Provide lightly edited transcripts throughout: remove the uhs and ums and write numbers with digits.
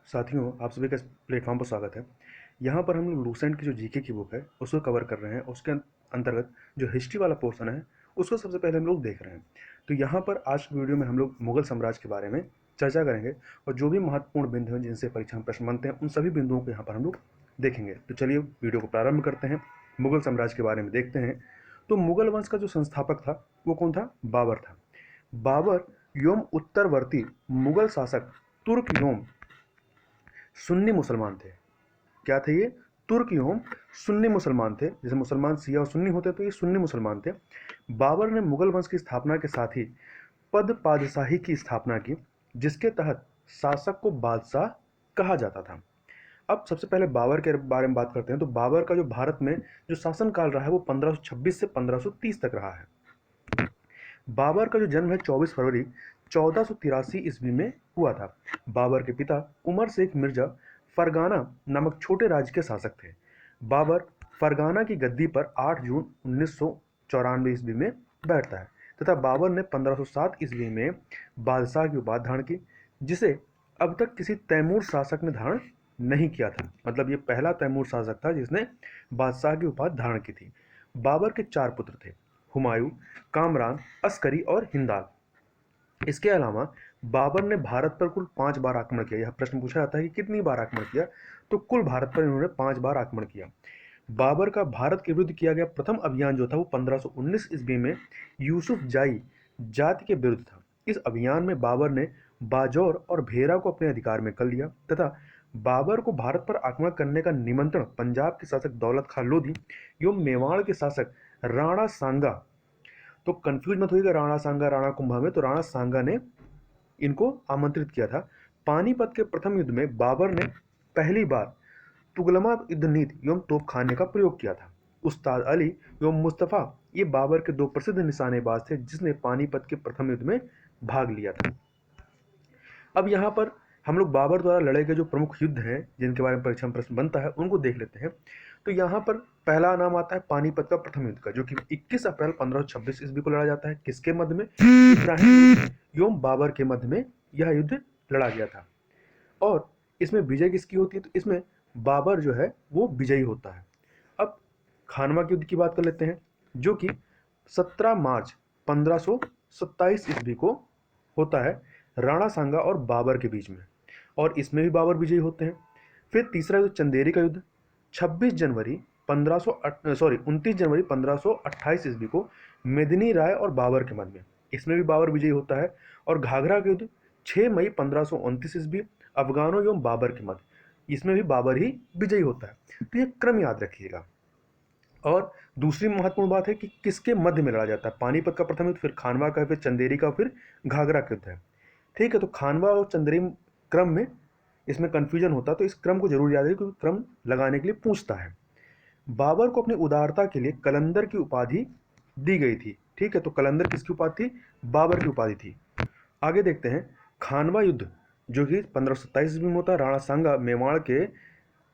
साथियों, आप सभी का इस प्लेटफॉर्म पर स्वागत है। यहाँ पर हम लोग लूसेंट की जो जीके की बुक है उसको कवर कर रहे हैं। उसके अंतर्गत जो हिस्ट्री वाला पोर्शन है उसको सबसे पहले हम लोग देख रहे हैं। तो यहाँ पर आज की वीडियो में हम लोग मुगल साम्राज्य के बारे में चर्चा करेंगे और जो भी महत्वपूर्ण बिंदु हैं जिनसे परीक्षा में प्रश्न बनते हैं उन सभी बिंदुओं को यहाँ पर हम लोग देखेंगे। तो चलिए वीडियो को प्रारंभ करते हैं, मुगल साम्राज्य के बारे में देखते हैं। तो मुगल वंश का जो संस्थापक था वो कौन था? बाबर था। बाबर योम उत्तरवर्ती मुगल शासक तुर्क योम सुन्नी मुसलमान थे। क्या थे ये? तुर्क एवं सुन्नी मुसलमान थे। जैसे मुसलमान शिया और सुन्नी होते तो ये सुन्नी मुसलमान थे। बाबर ने मुगल वंश की स्थापना के साथ ही पद पादशाही की स्थापना की, जिसके तहत शासक को बादशाह कहा जाता था। अब सबसे पहले बाबर के बारे में बात करते हैं। तो बाबर का जो भारत में जो शासन काल रहा है वो 1526 से 1530 तक रहा है। बाबर का जो जन्म है 24 फरवरी 1483 ईस्वी में हुआ था। बाबर के पिता उमर शेख मिर्जा फरगाना नामक छोटे राज्य के शासक थे। बाबर फरगाना की गद्दी पर 8 जून 1994 ईस्वी में बैठता है तथा बाबर ने 1507 ईस्वी में बादशाह की उपाधि धारण की, जिसे अब तक किसी तैमूर शासक ने धारण नहीं किया था। मतलब ये पहला तैमूर शासक था जिसने बादशाह की उपाधि धारण की थी। बाबर के 4 पुत्र थे, हुमायूं, कामरान, अस्करी और हिंदाल। इसके अलावा बाबर ने भारत पर कुल 5 बार आक्रमण किया। यह प्रश्न पूछा जाता है कि कितनी बार आक्रमण किया, तो कुल भारत पर इन्होंने 5 बार आक्रमण किया। बाबर का भारत के विरुद्ध किया गया प्रथम अभियान जो था वो 1519 ईस्वी में यूसुफ जाई जाति के विरुद्ध था। इस अभियान में बाबर ने बाजौर और भेरा को अपने अधिकार में कर लिया तथा बाबर को भारत पर आक्रमण करने का निमंत्रण पंजाब के शासक दौलत खां लोधी एवं मेवाड़ के शासक राणा सांगा, तो कंफ्यूज मत होइएगा राणा सांगा राणा कुंभा में, तो राणा सांगा ने इनको आमंत्रित किया था। पानीपत के प्रथम युद्ध में बाबर ने पहली बार तुगलमा युद्ध नीति एवं तोपखाने का प्रयोग किया था। उस्ताद अली एवं मुस्तफा ये बाबर के 2 प्रसिद्ध निशानेबाज थे जिसने पानीपत के प्रथम युद्ध में भाग लिया था। अब यहाँ पर हम लोग बाबर द्वारा लड़े गए जो प्रमुख युद्ध हैं जिनके बारे में परीक्षा में प्रश्न बनता है उनको देख लेते हैं। तो यहाँ पर पहला नाम आता है पानीपत का प्रथम युद्ध का, जो कि 21 अप्रैल 1526 ईस्वी को लड़ा जाता है। किसके मध्य में? इब्राहिम एवं बाबर के मध्य में यह युद्ध लड़ा गया था। और इसमें विजय किसकी होती है? तो इसमें बाबर जो है वो विजयी होता है। अब खानवा के युद्ध की बात कर लेते हैं, जो कि 17 मार्च 1527 ईस्वी को होता है राणा सांगा और बाबर के बीच में, और इसमें भी बाबर विजयी होते हैं। फिर तीसरा युद्ध चंदेरी का युद्ध 26 जनवरी 29 जनवरी 1528 ईस्वी को मेदिनी राय और बाबर के मध्य में, इसमें भी बाबर विजयी होता है। और घाघरा का युद्ध 6 मई 1529 ईस्वी अफगानों एवं बाबर के मध्य, इसमें भी बाबर ही विजयी होता है। तो ये क्रम याद रखिएगा। और दूसरी महत्वपूर्ण बात है कि किसके मध्य में लड़ा जाता है। पानीपत का प्रथम युद्ध, फिर खानवा का, फिर चंदेरी का, फिर घाघरा का युद्ध है। ठीक है, तो खानवा और चंदेरी क्रम में इसमें कंफ्यूजन होता है, तो इस क्रम को जरूर याद रखिए क्योंकि क्रम लगाने के लिए पूछता है। बाबर को अपनी उदारता के लिए कलंदर की उपाधि दी गई थी। ठीक है, तो कलंदर किसकी उपाधि थी? बाबर की उपाधि थी। आगे देखते हैं खानवा युद्ध, जो कि 1527 ईस्वी में होता है राणा सांगा मेवाड़ के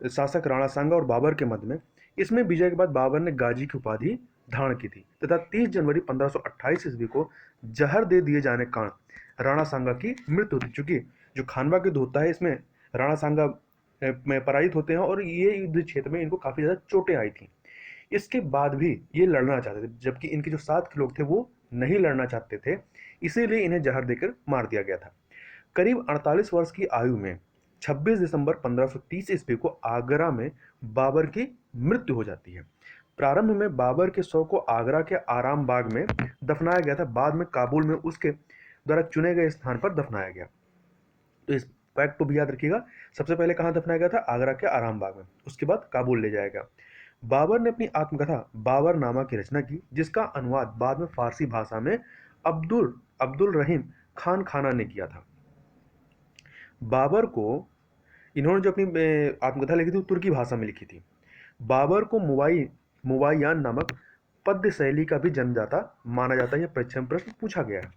शासक राणा सांगा और बाबर के मध्य में। इसमें विजय के बाद बाबर ने गाजी की उपाधि धारण की थी तथा 30 जनवरी 1528 ईस्वी को जहर दे दिए जाने के कारण राणा सांगा की मृत्यु होती। चूंकि जो खानवा का युद्ध होता है इसमें राणा सांगा में पराजित होते हैं और ये युद्ध क्षेत्र में इनको काफी ज्यादा चोटें आई थी। इसके बाद भी ये लड़ना चाहते थे, जबकि इनके जो साथ के लोग थे वो नहीं लड़ना चाहते थे, इसीलिए इन्हें जहर देकर मार दिया गया था। करीब 48 वर्ष की आयु में 26 दिसंबर 1530 ईस्वी को आगरा में बाबर की मृत्यु हो जाती है। प्रारंभ में बाबर के शव को आगरा के आराम बाग में दफनाया गया था, बाद में काबुल में उसके द्वारा चुने गए स्थान पर दफनाया गया। तो इस फैक्ट को भी याद रखिएगा, सबसे पहले कहाँ दफनाया गया था? आगरा के आराम बाग में, उसके बाद काबुल ले जाया गया। बाबर ने अपनी आत्मकथा बाबरनामा की रचना की, जिसका अनुवाद बाद में फारसी भाषा में अब्दुल अब्दुल रहीम खान खाना ने किया था। बाबर को इन्होंने जो अपनी आत्मकथा लिखी थी वो तुर्की भाषा में लिखी थी। बाबर को मुवायान नामक पद्य शैली का भी जन्मदाता माना जाता है। यह परीक्षा में प्रश्न पूछा गया है।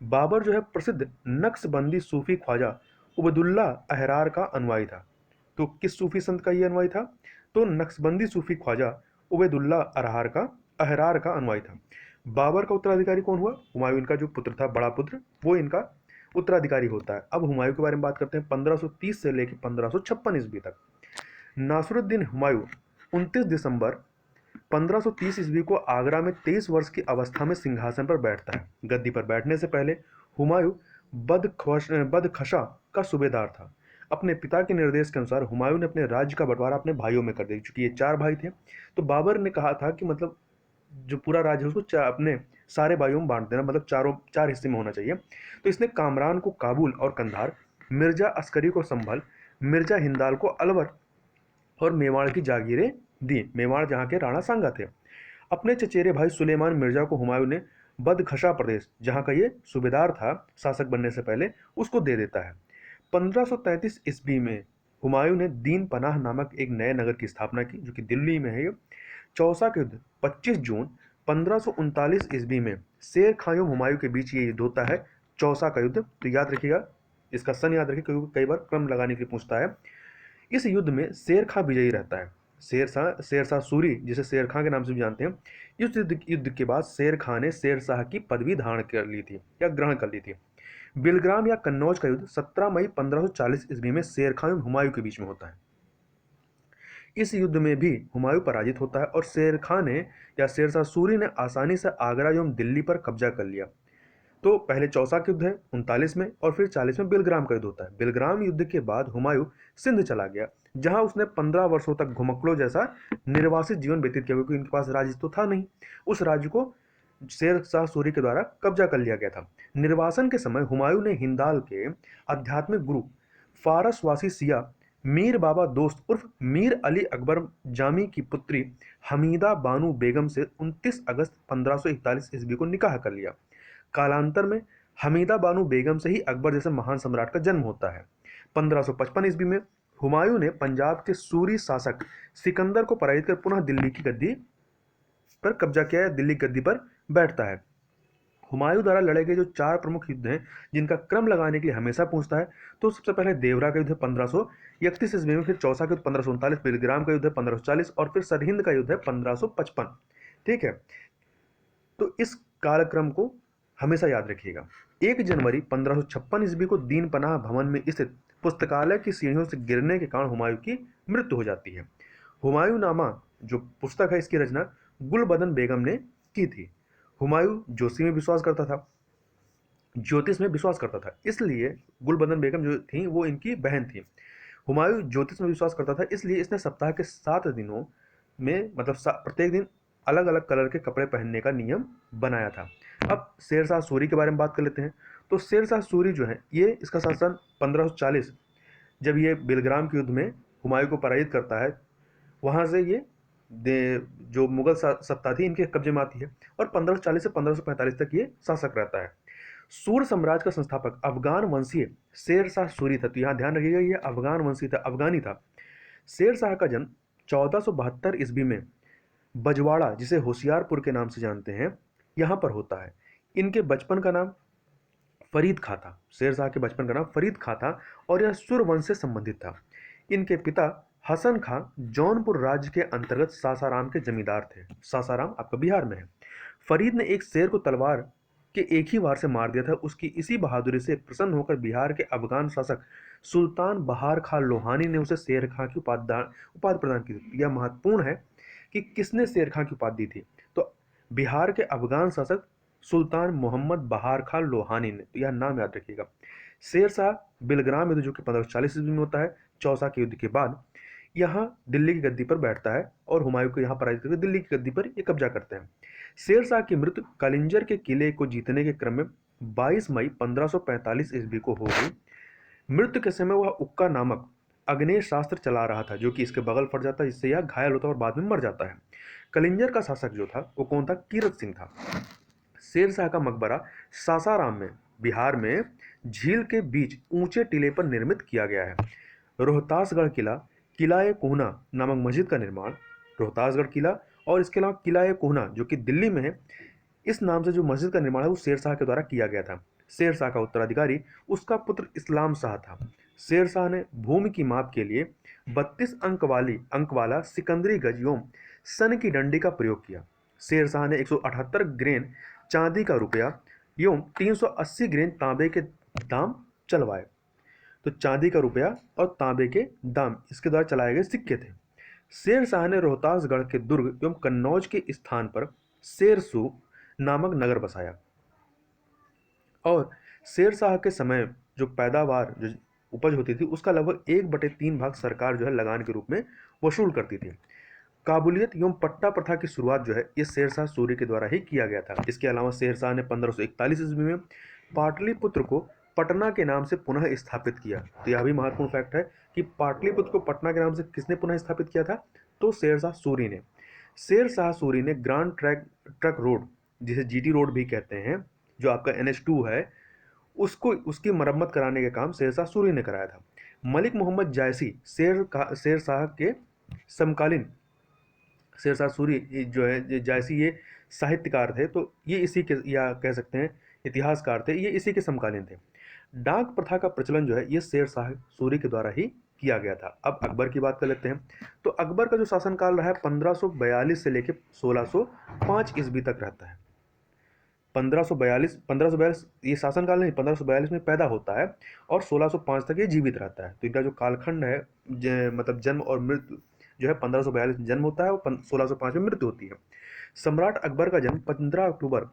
बाबर जो है प्रसिद्ध नक्शबंदी सूफी ख्वाजा उबैदुल्ला अहरार का अनुयायी था। तो किस सूफी संत का यह अनुयायी था? तो नक्शबंदी सूफी ख्वाजा उबैदुल्ला अहरार का अनुयायी था। बाबर का उत्तराधिकारी कौन हुआ? हुमायूं का जो पुत्र था, बड़ा पुत्र, वो इनका उत्तराधिकारी होता है। अब हुमायूं के बारे में बात करते हैं। 1530 से लेकर 1556 ईस्वी तक नासिरुद्दीन हुमायूं 29 दिसंबर 1530 ईस्वी को आगरा में 23 वर्ष की अवस्था में सिंहासन पर बैठता है। गद्दी पर बैठने से पहले हुमायूं बदखशा का सूबेदार था। अपने पिता के निर्देश के अनुसार हुमायूं ने अपने राज्य का बंटवारा अपने भाइयों में कर दिया, क्योंकि ये 4 भाई थे। तो बाबर ने कहा था कि मतलब जो पूरा राज्य है उसको अपने सारे भाइयों में बांट देना, मतलब 4 हिस्से में होना चाहिए। तो इसने कामरान को काबुल और कंधार, मिर्जा अस्करी को संभल, मिर्जा हिंदाल को अलवर और मेवाड़ की जागीरें दी। मेवाड़ जहाँ के राणा सांगा थे। अपने चचेरे भाई सुलेमान मिर्जा को हुमायूं ने बदखशा प्रदेश, जहाँ का ये सूबेदार था शासक बनने से पहले, उसको दे देता है। 1533 ईस्वी में हुमायूं ने दीन पनाह नामक एक नए नगर की स्थापना की, जो कि दिल्ली में है। चौसा के युद्ध 25 जून 1539 ईस्वी में शेर खां एवं हुमायूं के बीच ये युद्ध होता है, चौसा का युद्ध। तो याद रखिएगा, इसका सन याद रखिए, क्योंकि कई बार क्रम लगाने के लिए पूछता है। इस युद्ध में शेर खां विजयी रहता है। शेरशाह सूरी, जिसे शेर खां के नाम से भी जानते हैं। इस युद्ध के बाद शेर खां ने शेरशाह की पदवी धारण कर ली थी या ग्रहण कर ली थी। बिलग्राम या कन्नौज का युद्ध 17 मई 1540 ईस्वी में शेर खां एवं हुमायूं के बीच में होता है। इस युद्ध में भी हुमायूं पराजित होता है और शेर खां ने या शेरशाह सूरी ने आसानी से आगरा एवं दिल्ली पर कब्जा कर लिया। तो पहले चौसा का युद्ध है 39 में, और फिर 40 में बिलग्राम का युद्ध होता है। बिलग्राम युद्ध के बाद हुमायूं सिंध चला गया, जहां उसने 15 वर्षों तक घुमक्कड़ों जैसा निर्वासित जीवन व्यतीत किया, क्योंकि उनके पास राज्य तो था नहीं। उस राज्य को शेरशाह सूरी के द्वारा कब्जा कर लिया गया था। निर्वासन के समय हुमायूं ने हिंदाल के आध्यात्मिक गुरु फारसवासी सिया मीर बाबा दोस्त उर्फ मीर अली अकबर जामी की पुत्री हमीदा बानू बेगम से 29 अगस्त 1541 ईस्वी को निकाह कर लिया। कालांतर में हमीदा बानू बेगम से ही अकबर जैसे महान सम्राट का जन्म होता है। 1555 ईस्वी में हुमायूं ने पंजाब के सूरी शासक सिकंदर को पराजित कर पुनः दिल्ली की गद्दी पर कब्जा किया, दिल्ली गद्दी पर बैठता है। हुमायूं द्वारा लड़े गए जो 4 प्रमुख युद्ध हैं, जिनका क्रम लगाने के लिए हमेशा पूछता है, तो सबसे पहले देवरा का युद्ध है 1531 ईस्वी में, फिर चौसा का युद्ध 1539, बिलग्राम का युद्ध है 1540 और फिर सरहिंद का युद्ध है 1555। ठीक है, तो इस कालक्रम को हमेशा याद रखिएगा। 1 जनवरी 1556 ईस्वी को दीन पनाह भवन में स्थित पुस्तकालय की सीढ़ियों से गिरने के कारण हुमायूं की मृत्यु हो जाती है। हुमायूं नामा जो पुस्तक है, इसकी रचना गुलबदन बेगम ने की थी। हुमायूं ज्योतिष में विश्वास करता था, इसलिए गुलबदन बेगम जो थी वो इनकी बहन थी। हुमायूं ज्योतिष में विश्वास करता था, इसलिए इसने सप्ताह के 7 दिनों में मतलब प्रत्येक दिन अलग अलग कलर के कपड़े पहनने का नियम बनाया था। अब शेरशाह सूरी के बारे में बात कर लेते हैं। तो शेरशाह सूरी जो है, ये इसका शासन 1540, जब ये बिलग्राम के युद्ध में हुमायूं को पराजित करता है, वहां से ये जो मुगल सत्ता थी इनके कब्जे में आती है, और 1540 से 1545 तक ये शासक रहता है। सूर साम्राज्य का संस्थापक अफगान वंशीय शेरशाह सूरी था। तो यहाँ ध्यान रखिएगा, ये अफगान वंशी था, अफगानी था। शेरशाह का जन्म 1472 ईस्वी में बजवाड़ा, जिसे होशियारपुर के नाम से जानते हैं, यहाँ पर होता है। इनके बचपन का नाम फरीद खां था। शेरशाह के बचपन का नाम फरीद खां था और यह सुर वंश से संबंधित था। इनके पिता हसन खां जौनपुर राज्य के अंतर्गत सासाराम के जमींदार थे। सासाराम आपका बिहार में है। फरीद ने एक शेर को तलवार के एक ही वार से मार दिया था। उसकी इसी बहादुरी से प्रसन्न होकर बिहार के अफगान शासक सुल्तान बहार खां लोहानी ने उसे शेर खां की उपाधि प्रदान की थी। यह महत्वपूर्ण है कि किसने शेर खां की उपाधि दी थी, तो बिहार के अफगान शासक सुल्तान मोहम्मद बहार खां लोहानी ने। तो यह नाम याद रखिएगा। शेरशाह बिलग्राम युद्ध जो कि 1540 ईस्वी में होता है, चौसा के युद्ध के बाद यहाँ दिल्ली की गद्दी पर बैठता है और हुमायूं को यहाँ पराजित करके दिल्ली की गद्दी पर ये कब्जा करते हैं। शेरशाह की मृत्यु कलिंजर के किले को जीतने के क्रम में 22 मई 1545 ईस्वी को हो गई। मृत्यु के समय वह उक्का नामक अग्नेय शास्त्र चला रहा था, जो कि इसके बगल फट जाता है, जिससे यह घायल होता है और बाद में मर जाता है। कलिंजर का शासक जो था वो कौन था? कीरत सिंह था। शेरशाह का मकबरा सासाराम में बिहार में झील के बीच ऊंचे टीले पर निर्मित किया गया है। रोहतासगढ़ किला, किला-ए कोहना नामक मस्जिद का निर्माण, रोहतासगढ़ किला और इसके अलावा किला-ए कोहना जो कि दिल्ली में है, इस नाम से जो मस्जिद का निर्माण है वो शेरशाह के द्वारा किया गया था। शेरशाह का उत्तराधिकारी उसका पुत्र इस्लाम शाह था। शेरशाह ने भूमि की माप के लिए 32 अंक वाला सिकंदरी गज एवं सन की डंडी का प्रयोग किया। शेरशाह ने 178 ग्रेन चांदी का रुपया एवं 380 ग्रेन तांबे के दाम चलवाए। तो चांदी का रुपया और तांबे के दाम इसके द्वारा चलाए गए सिक्के थे। शेर शाह ने रोहतासगढ़ के दुर्ग एवं कन्नौज के स्थान पर शेरसू नामक नगर बसाया और शेर शाह के समय जो पैदावार जो उपज होती थी उसका लगभग 1/3 भाग सरकार जो है लगान के रूप में वसूल करती थी। काबुलियत एवं पट्टा प्रथा की शुरुआत जो है ये शेर शाह सूरी के द्वारा ही किया गया था। इसके अलावा शेर शाह ने 1541 ईस्वी में पाटलिपुत्र को पटना के नाम से पुनः स्थापित किया। तो यह भी महत्वपूर्ण फैक्ट है कि पाटलिपुत्र को पटना के नाम से किसने पुनः स्थापित किया था, तो शेर शाह सूरी ने। शेर शाह सूरी ने ग्रांड ट्रक रोड, जिसे जीटी रोड भी कहते हैं, जो आपका NH2 है, उसको उसकी मरम्मत कराने का काम शेर शाह सूरी ने कराया था। मलिक मोहम्मद जायसी शेर शाह के समकालीन, शेर शाह सूरी जो है जायसी ये साहित्यकार थे, तो ये इसी के, या कह सकते हैं इतिहासकार थे, ये इसी के समकालीन थे। डाक प्रथा का प्रचलन जो है ये शेर शाह सूरी के द्वारा ही किया गया था। अब अकबर की बात कर लेते हैं। तो अकबर का जो शासनकाल रहा है 1542 से लेकर 1605 ईस्वी तक रहता है। 1542 ये शासनकाल नहीं, 1542 में पैदा होता है और 1605 तक ये जीवित रहता है। तो इनका जो कालखंड है मतलब जन्म और मृत्यु जो है 1542 में जन्म होता है और 1605 में मृत्यु होती है। सम्राट अकबर का जन्म 15 अक्टूबर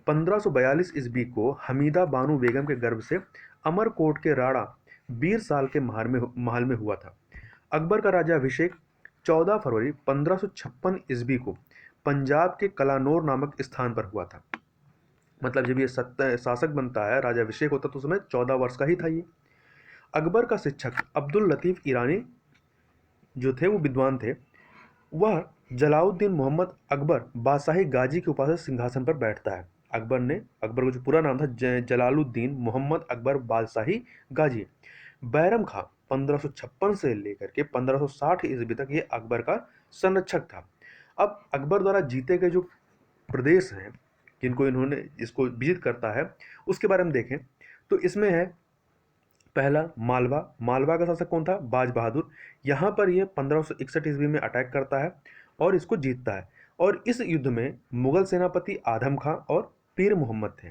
1542 ईस्वी को हमीदा बानो बेगम के गर्भ से अमरकोट के राणा बीर साल के महल में हुआ था। अकबर का राज्याभिषेक 14 फरवरी 1556 ईस्वी को पंजाब के कलानौर नामक स्थान पर हुआ था। मतलब जब ये शासक बनता है, राज्याभिषेक होता तो उस समय 14 वर्ष का ही था ये। अकबर का शिक्षक अब्दुल लतीफ ईरानी जो थे वो विद्वान थे। वह जलालुद्दीन मोहम्मद अकबर बादशाही गाजी के उपासक सिंहासन पर बैठता है। अकबर का जो पूरा नाम था जलालुद्दीन मोहम्मद अकबर बादशाही गाजी। बैरम खां 1556 से लेकर के 1560 ईस्वी तक ये अकबर का संरक्षक था। अब अकबर द्वारा जीते गए जो प्रदेश हैं जिनको इन्होंने इसको विजित करता है उसके बारे में देखें तो इसमें है पहला मालवा। मालवा का शासक कौन था, बाज बहादुर। यहाँ पर ये 1561 ईस्वी में अटैक करता है और इसको जीतता है। और इस युद्ध में मुगल सेनापति आदम खां और पीर मोहम्मद थे।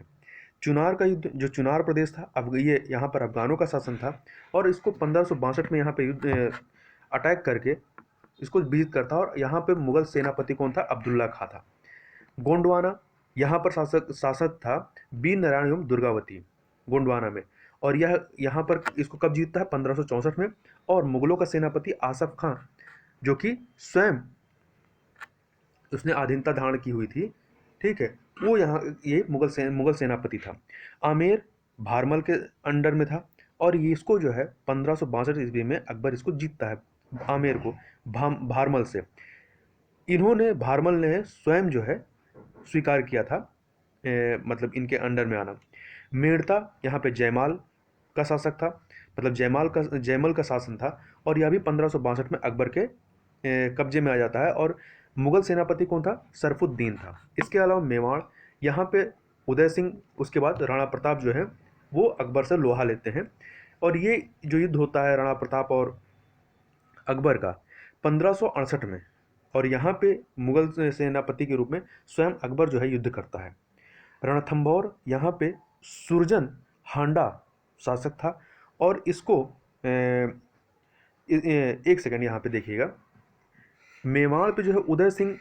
चुनार का युद्ध, जो चुनार प्रदेश था, अब ये यहाँ पर अफगानों का शासन था और इसको 1562 में यहाँ पे युद्ध अटैक करके इसको विजित करता है और यहाँ पे मुगल सेनापति कौन था, अब्दुल्ला खां था। गोंडवाना, यहाँ पर शासक था वीर नारायण एवं दुर्गावती गोंडवाना में, और यह यहाँ पर इसको कब जीतता है, 1564 में। और मुगलों का सेनापति आसफ खां जो कि स्वयं उसने अधीनता धारण की हुई थी, ठीक है, वो यहाँ ये मुगल सेनापति था। आमेर भारमल के अंडर में था और ये इसको जो है 1562 ईस्वी में अकबर इसको जीतता है, आमेर को भारमल से। भारमल ने स्वयं जो है स्वीकार किया था मतलब इनके अंडर में आना। मेड़ता यहाँ पे जयमाल का शासक था, मतलब जयमल का शासन था और यह भी 1562 में अकबर के कब्जे में आ जाता है और मुगल सेनापति कौन था, सरफुद्दीन था। इसके अलावा मेवाड़, यहाँ पे उदय सिंह, उसके बाद राणा प्रताप जो है वो अकबर से लोहा लेते हैं और ये जो युद्ध होता है राणा प्रताप और अकबर का 1568 में, और यहाँ पे मुगल सेनापति के रूप में स्वयं अकबर जो है युद्ध करता है। रणथंभौर, यहाँ पे सुरजन हांडा शासक था और इसको एक सेकंड यहाँ पे देखिएगा, मेवाड़ पे जो है उदय सिंह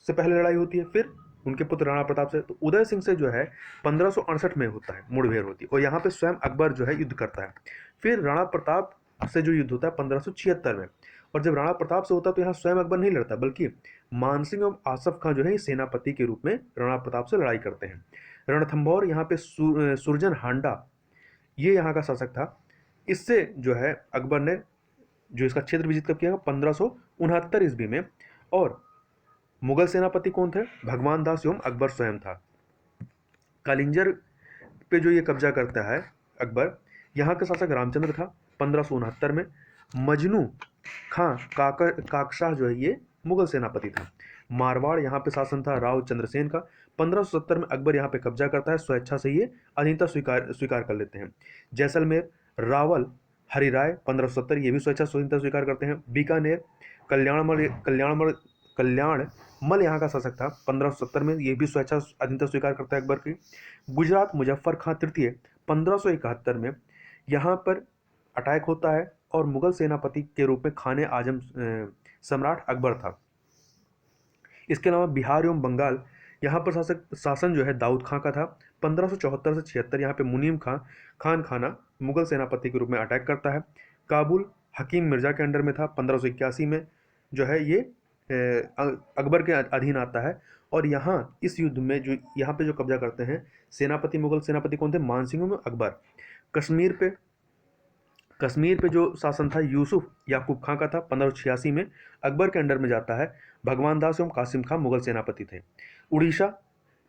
से पहले लड़ाई होती है, फिर उनके पुत्र राणा प्रताप से। तो उदय सिंह से जो है 1568 में होता है मुठभेड़ होती है और यहाँ पे स्वयं अकबर जो है युद्ध करता है। फिर राणा प्रताप से जो युद्ध होता है 1576 में, और जब राणा प्रताप से होता है तो यहाँ स्वयं अकबर नहीं लड़ता बल्कि मानसिंह और आसफ खां जो है सेनापति के रूप में राणा प्रताप से लड़ाई करते हैं। रणथंभौर, यहाँ पे सुरजन हांडा ये यहाँ का शासक था। इससे जो है अकबर ने जो इसका क्षेत्र विजित कब किया, 1569 ईस्वी में। और मुगल सेनापति कौन थे, भगवान दास एवं अकबर स्वयं था। कालिंजर पे जो ये कब्जा करता है अकबर, यहाँ का शासक रामचंद्र था 1569 में। मजनू खां काकशाह जो है ये मुगल सेनापति था। मारवाड़, यहाँ पे शासन था राव चंद्रसेन का। 1570 में अकबर यहाँ पे कब्जा करता है, स्वेच्छा से ये अधीनता स्वीकार कर लेते हैं। जैसलमेर, रावल हरिराय 1570 ये भी स्वेच्छा स्वतंत्रता स्वीकार करते हैं। बीकानेर, कल्याणमल यहाँ का शासक था 1570 में, ये भी स्वेच्छा अधीनता स्वीकार करता है अकबर की। गुजरात, मुजफ्फर खां तृतीय 1571 में यहाँ पर अटैक होता है और मुगल सेनापति के रूप में खाने आजम सम्राट अकबर था। इसके अलावा बिहार एवं बंगाल यहाँ पर शासन जो है दाऊद खां का था। 1574 से 76 यहाँ पे मुनीम खान खाना मुगल सेनापति के रूप में अटैक करता है। काबुल हकीम मिर्जा के अंडर में था। 1581 में जो है ये अकबर के अधीन आता है। और यहाँ इस युद्ध में जो यहाँ पे जो कब्जा करते हैं सेनापति, मुगल सेनापति कौन थे? मानसिंह में अकबर। कश्मीर पे जो शासन था यूसुफ याकूब खां का था। 1586 में अकबर के अंडर में जाता है। भगवान दास एवं कासिम खां मुगल सेनापति थे। उड़ीसा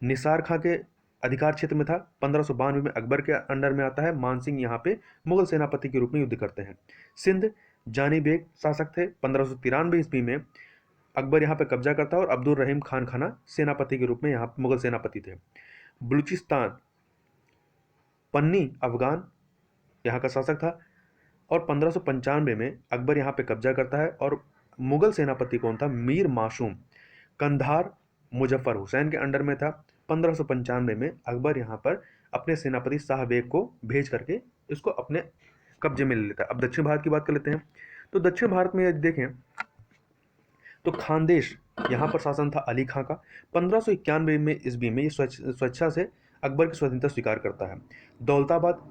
निसार खां के अधिकार क्षेत्र में था। 1592 में अकबर के अंडर में आता है। मानसिंह यहाँ पे मुगल सेनापति के रूप में युद्ध करते हैं। सिंध जानी बेग शासक थे। 1593 ईस्वी में अकबर यहाँ पे कब्जा करता है और अब्दुल रहीम खान खाना सेनापति के रूप में यहाँ मुगल सेनापति थे। बलूचिस्तान पन्नी अफगान यहाँ का शासक था और 1595 में अकबर यहाँ पे कब्जा करता है और मुगल सेनापति कौन था? मीर मासूम कंधार मुजफ्फर हुसैन के अंडर में था। 1595 में अकबर यहाँ पर अपने सेनापति शाह बेग को भेज करके इसको अपने कब्जे में ले लेता है। अब दक्षिण भारत की बात कर लेते हैं। तो दक्षिण भारत में यदि देखें तो खानदेश यहाँ पर शासन था अली खां का। 1591 में ईस्वी में ये स्वेच्छा से अकबर की स्वतंत्रता स्वीकार करता है। दौलताबाद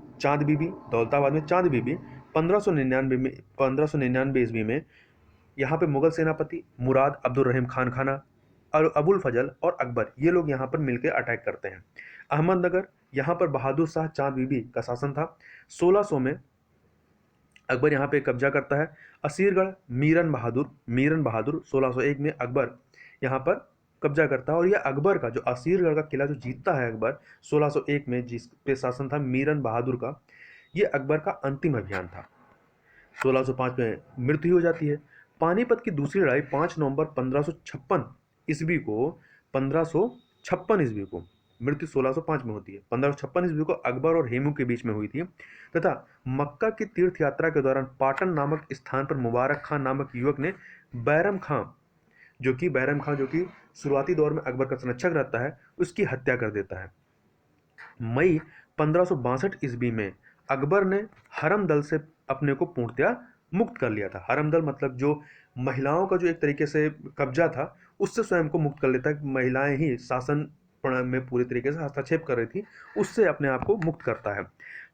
में चांद बीबी 1599 ईस्वी में यहाँ पे मुगल सेनापति मुराद अब्दुल रहीम खान खाना और अबुल फजल और अकबर ये लोग यहाँ पर मिलकर अटैक करते हैं। अहमदनगर यहाँ पर बहादुर शाह चांद बीबी का शासन था। 1600 में अकबर यहाँ पे कब्जा करता है। असीरगढ़ मीरन बहादुर 1601 में अकबर यहाँ पर कब्जा करता है और यह अकबर का जो असीरगढ़ का किला जो जीतता है अकबर 1601 में, जिस पे शासन था मीरन बहादुर का, ये अकबर का अंतिम अभियान था। 1605 में मृत्यु हो जाती है। पानीपत की दूसरी लड़ाई 5 नवंबर 1556 ईस्वी को मृत्यु 1605 में होती है। 1556 ईस्वी को अकबर और हेमू के बीच में हुई थी तथा मक्का की तीर्थ यात्रा के दौरान पाटन नामक स्थान पर मुबारक खान नामक युवक ने बैरम खां जो कि शुरुआती दौर में अकबर का संरक्षक रहता है, उसकी हत्या कर देता है। मई 1562 ईस्वी में अकबर ने हरम दल से अपने को पूर्णतया मुक्त कर लिया था। हरम दल मतलब जो महिलाओं का जो एक तरीके से कब्जा था उससे स्वयं को मुक्त कर लेता है। महिलाएं ही शासन में पूरी तरीके से हस्तक्षेप कर रही थी, उससे अपने आप को मुक्त करता है।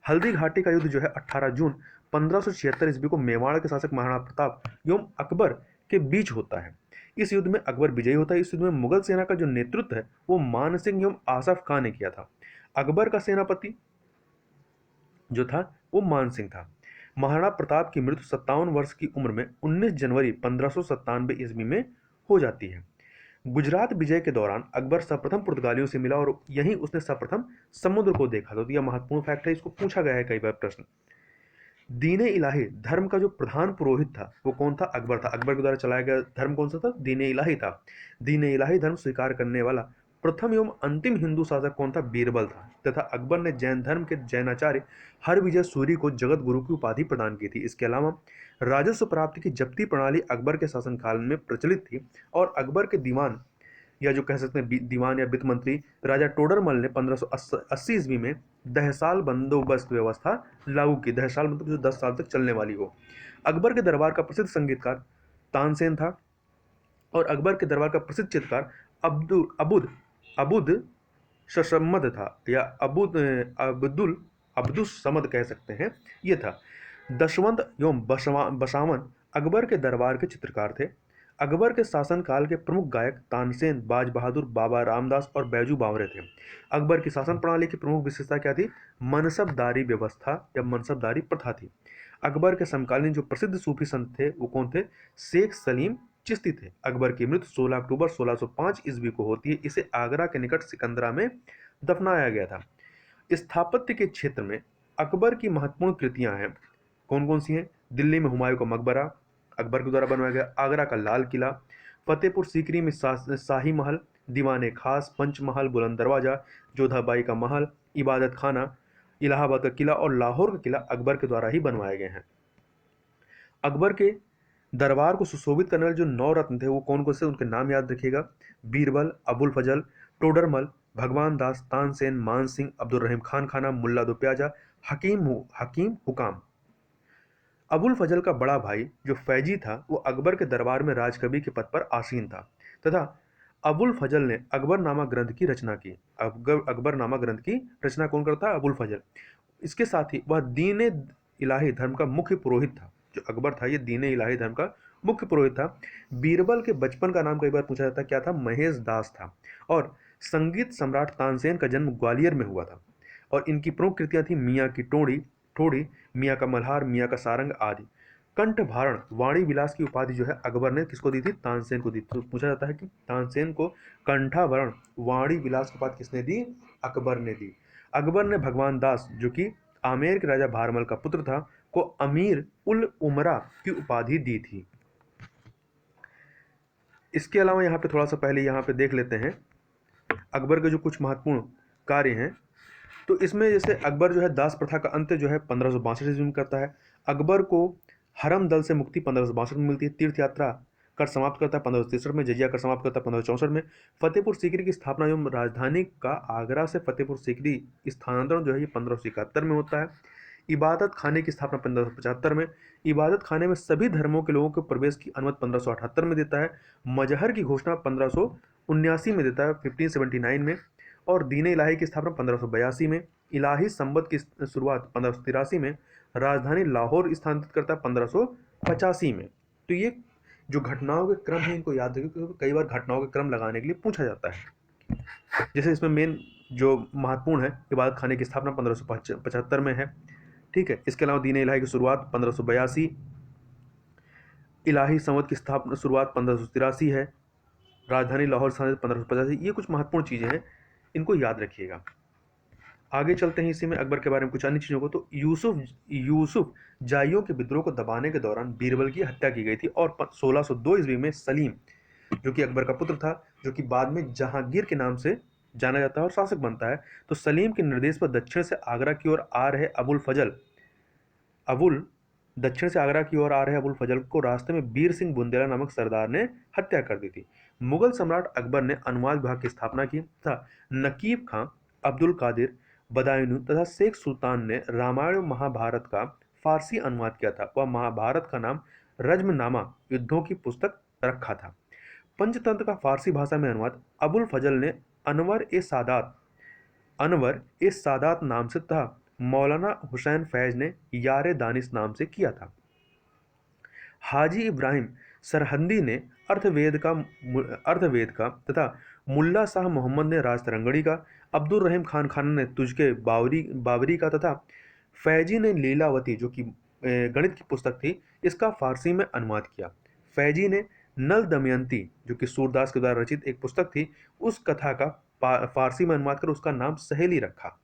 हल्दी घाटी का युद्ध जो है 18 जून 1576 ईस्वी को मेवाड़ के शासक महाराणा प्रताप एवं अकबर के बीच होता है। इस युद्ध में अकबर विजयी होता है। इस युद्ध में मुगल सेना का जो नेतृत्व है वो मान सिंह एवं आसफ खान ने किया था। अकबर का सेनापति जो था वो मान सिंह था। महाराणा प्रताप की मृत्यु 57 वर्ष की उम्र में 19 जनवरी 1597 ईस्वी में हो जाती है। गुजरात विजय के दौरान अकबर सर्वप्रथम पुर्तगालियों से मिला और यहीं उसने सर्वप्रथम समुद्र को देखा। तो यह महत्वपूर्ण फैक्ट है, इसको पूछा गया है कई बार प्रश्न। दीन इलाही धर्म का जो प्रधान पुरोहित था वो कौन था? अकबर था। अकबर के द्वारा चलाया गया धर्म कौन सा था? दीन इलाही था। दीन इलाही धर्म स्वीकार करने वाला प्रथम एवं अंतिम हिंदू शासक कौन था? बीरबल था। तथा अकबर ने जैन धर्म के जैनाचार्य हरविजय सूरी को जगत गुरु की उपाधि प्रदान की थी। इसके अलावा राजस्व प्राप्ति की जब्ती प्रणाली अकबर के शासनकाल में प्रचलित थी और अकबर के दीवान या जो कह सकते हैं दीवान या वित्त मंत्री राजा टोडरमल ने 1580 ईस्वी में दहसाल बंदोबस्त व्यवस्था लागू की। दहसाल मतलब जो 10 साल तक चलने वाली हो। अकबर के दरबार का प्रसिद्ध संगीतकार तानसेन था और अकबर के दरबार का प्रसिद्ध चित्रकार अबुद शशम्मद था या अब्दुल समद कह सकते हैं, ये था। दशवंत एवं बसावन अकबर के दरबार के चित्रकार थे। अकबर के शासनकाल के प्रमुख गायक तानसेन, बाज बहादुर, बाबा रामदास और बैजू बावरे थे। अकबर की शासन प्रणाली की प्रमुख विशेषता क्या थी? मनसबदारी व्यवस्था या मनसबदारी प्रथा थी। अकबर के समकालीन जो प्रसिद्ध सूफी संत थे वो कौन थे? शेख सलीम चिश्ती थे। अकबर की मृत्यु 16 अक्टूबर 1605 ईस्वी को होती है। इसे आगरा के निकट सिकंदरा में दफनाया गया था। स्थापत्य के क्षेत्र में अकबर की महत्वपूर्ण कृतियां हैं। कौन कौन सी हैं? दिल्ली में हुमायूं का मकबरा अकबर के द्वारा बनवाया गया, आगरा का लाल किला, फतेहपुर सीकरी में शाही महल, दीवाने खास, पंचमहल, बुलंद दरवाजा, जोधाबाई का महल, इबादत खाना, इलाहाबाद का किला और लाहौर का किला अकबर के द्वारा ही बनवाए गए हैं। अकबर के दरबार को सुशोभित करने वाले जो 9 रत्न थे वो कौन कौन से? उनके नाम याद रखिएगा। बीरबल, अबुल फजल, टोडरमल, भगवान दास, तानसेन, मान सिंह, अब्दुल रहीम खान खाना, मुल्ला दो प्याजा, हकीम हुकाम। अबुल फजल का बड़ा भाई जो फैजी था वो अकबर के दरबार में राजकवि के पद पर आसीन था तथा अबुल फजल ने अकबरनामा ग्रंथ की रचना की। अकबरनामा ग्रंथ की रचना कौन करता? अबुल फजल। इसके साथ ही वह दीन इलाही धर्म का मुख्य पुरोहित था। जो अकबर था ये दीन इलाही धर्म का मुख्य पुरोहित था। बीरबल के बचपन का नाम कई बार पूछा जाता, क्या था? महेश दास था। और संगीत सम्राट तानसेन का जन्म ग्वालियर में हुआ था और इनकी प्रमुख कृतियां थी मियाँ की ठोड़ी, मियाँ का मल्हार, मियाँ का सारंग आदि। कंठभारण वाणी विलास की उपाधि जो है अकबर ने किसको दी थी? तानसेन को दी। तो पूछा जाता है कि तानसेन को कंठाभरण वाणी विलास की उपाधि किसने दी? अकबर ने दी। अकबर ने भगवान दास जो कि आमेर के राजा भारमल का पुत्र था को अमीर उल उमरा की उपाधि दी थी। इसके अलावा यहाँ पे थोड़ा सा पहले यहाँ पे देख लेते हैं अकबर के जो कुछ महत्वपूर्ण कार्य हैं। तो इसमें जैसे अकबर जो है दास प्रथा का अंत जो है 1562 ईस्वी में करता है। अकबर को हरम दल से मुक्ति 1562 में मिलती है। तीर्थ यात्रा कर समाप्त करता है 1563 में। जजिया कर समाप्त करता है 1564 में। फतेहपुर सीकरी की स्थापना एवं राजधानी का आगरा से फतेहपुर सीकरी स्थानांतरण जो है ये 1571 में होता है। इबादत खाने की स्थापना 1575 में। इबादत खाने में सभी धर्मों के लोगों को प्रवेश की अनुमति 1578 में देता है। मजहर की घोषणा 1579 में देता है, 1579 में। और दीन इलाही की स्थापना 1582 में। इलाही संबत की शुरुआत 1583 में। राजधानी लाहौर स्थानांतरित करता है 1585 में। तो ये जो घटनाओं के क्रम है इनको याद रखिए क्योंकि कई बार घटनाओं के क्रम लगाने के लिए पूछा जाता है। जैसे इसमें मेन जो महत्वपूर्ण है इबादत खाने की स्थापना 1575 में है। ठीक है, इसके अलावा दीन इलाही की शुरुआत 1582, इलाही संवत की स्थापना शुरुआत 1583 है, राजधानी लाहौर स्थानांतरित 1585। ये कुछ महत्वपूर्ण चीज़ें हैं, इनको याद रखिएगा। आगे चलते हैं इसी में अकबर के बारे में कुछ अन्य चीज़ों को। तो यूसुफ जाइयों के विद्रोह को दबाने के दौरान बीरबल की हत्या की गई थी और 1602 ईस्वी में सलीम जो कि अकबर का पुत्र था, जो कि बाद में जहांगीर के नाम से जाना जाता है और शासक बनता है, तो सलीम के निर्देश पर दक्षिण से आगरा की ओर आ रहे अबुल फजल को रास्ते में बीर सिंह बुंदेला नामक सरदार ने हत्या कर दी थी। मुगल सम्राट अकबर ने अनुवाद विभाग की स्थापना की तथा नकीब खां, अब्दुल कादिर बदायूनी तथा शेख सुल्तान ने रामायण और महाभारत का फारसी अनुवाद किया था। वह महाभारत का नाम रज्मनामा युद्धों की पुस्तक रखा था। पंचतंत्र का फारसी भाषा में अनुवाद अबुल फजल ने अनवर ए सादात नाम से तथा मौलाना हुसैन फैज ने यारे दानिश नाम से किया था। हाजी इब्राहिम सरहंदी ने अर्थवेद का तथा मुल्ला शाह मोहम्मद ने राज तरंगड़ी का, अब्दुल रहीम खान खाना ने तुझके बाबरी का तथा फैजी ने लीलावती जो कि गणित की पुस्तक थी इसका फारसी में अनुवाद किया। फैजी ने नल दमयंती जो कि सूरदास के द्वारा रचित एक पुस्तक थी उस कथा का फारसी में अनुवाद कर उसका नाम सहेली रखा।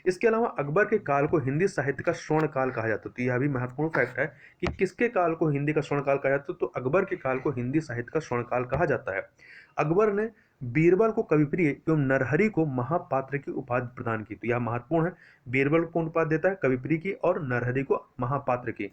इसके अलावा अकबर के काल को हिंदी साहित्य का स्वर्ण काल कहा जाता है। तो यह भी महत्वपूर्ण फैक्ट है कि किसके काल को हिंदी का स्वर्ण काल कहा जाता है, तो अकबर के काल को हिंदी साहित्य का स्वर्ण काल कहा जाता है। अकबर ने बीरबल को कविप्रिय एवं नरहरि को महापात्र की उपाधि प्रदान की। तो यह महत्वपूर्ण है, बीरबल को कौन उपाधि देता है? कविप्रिय की, और नरहरि को महापात्र की।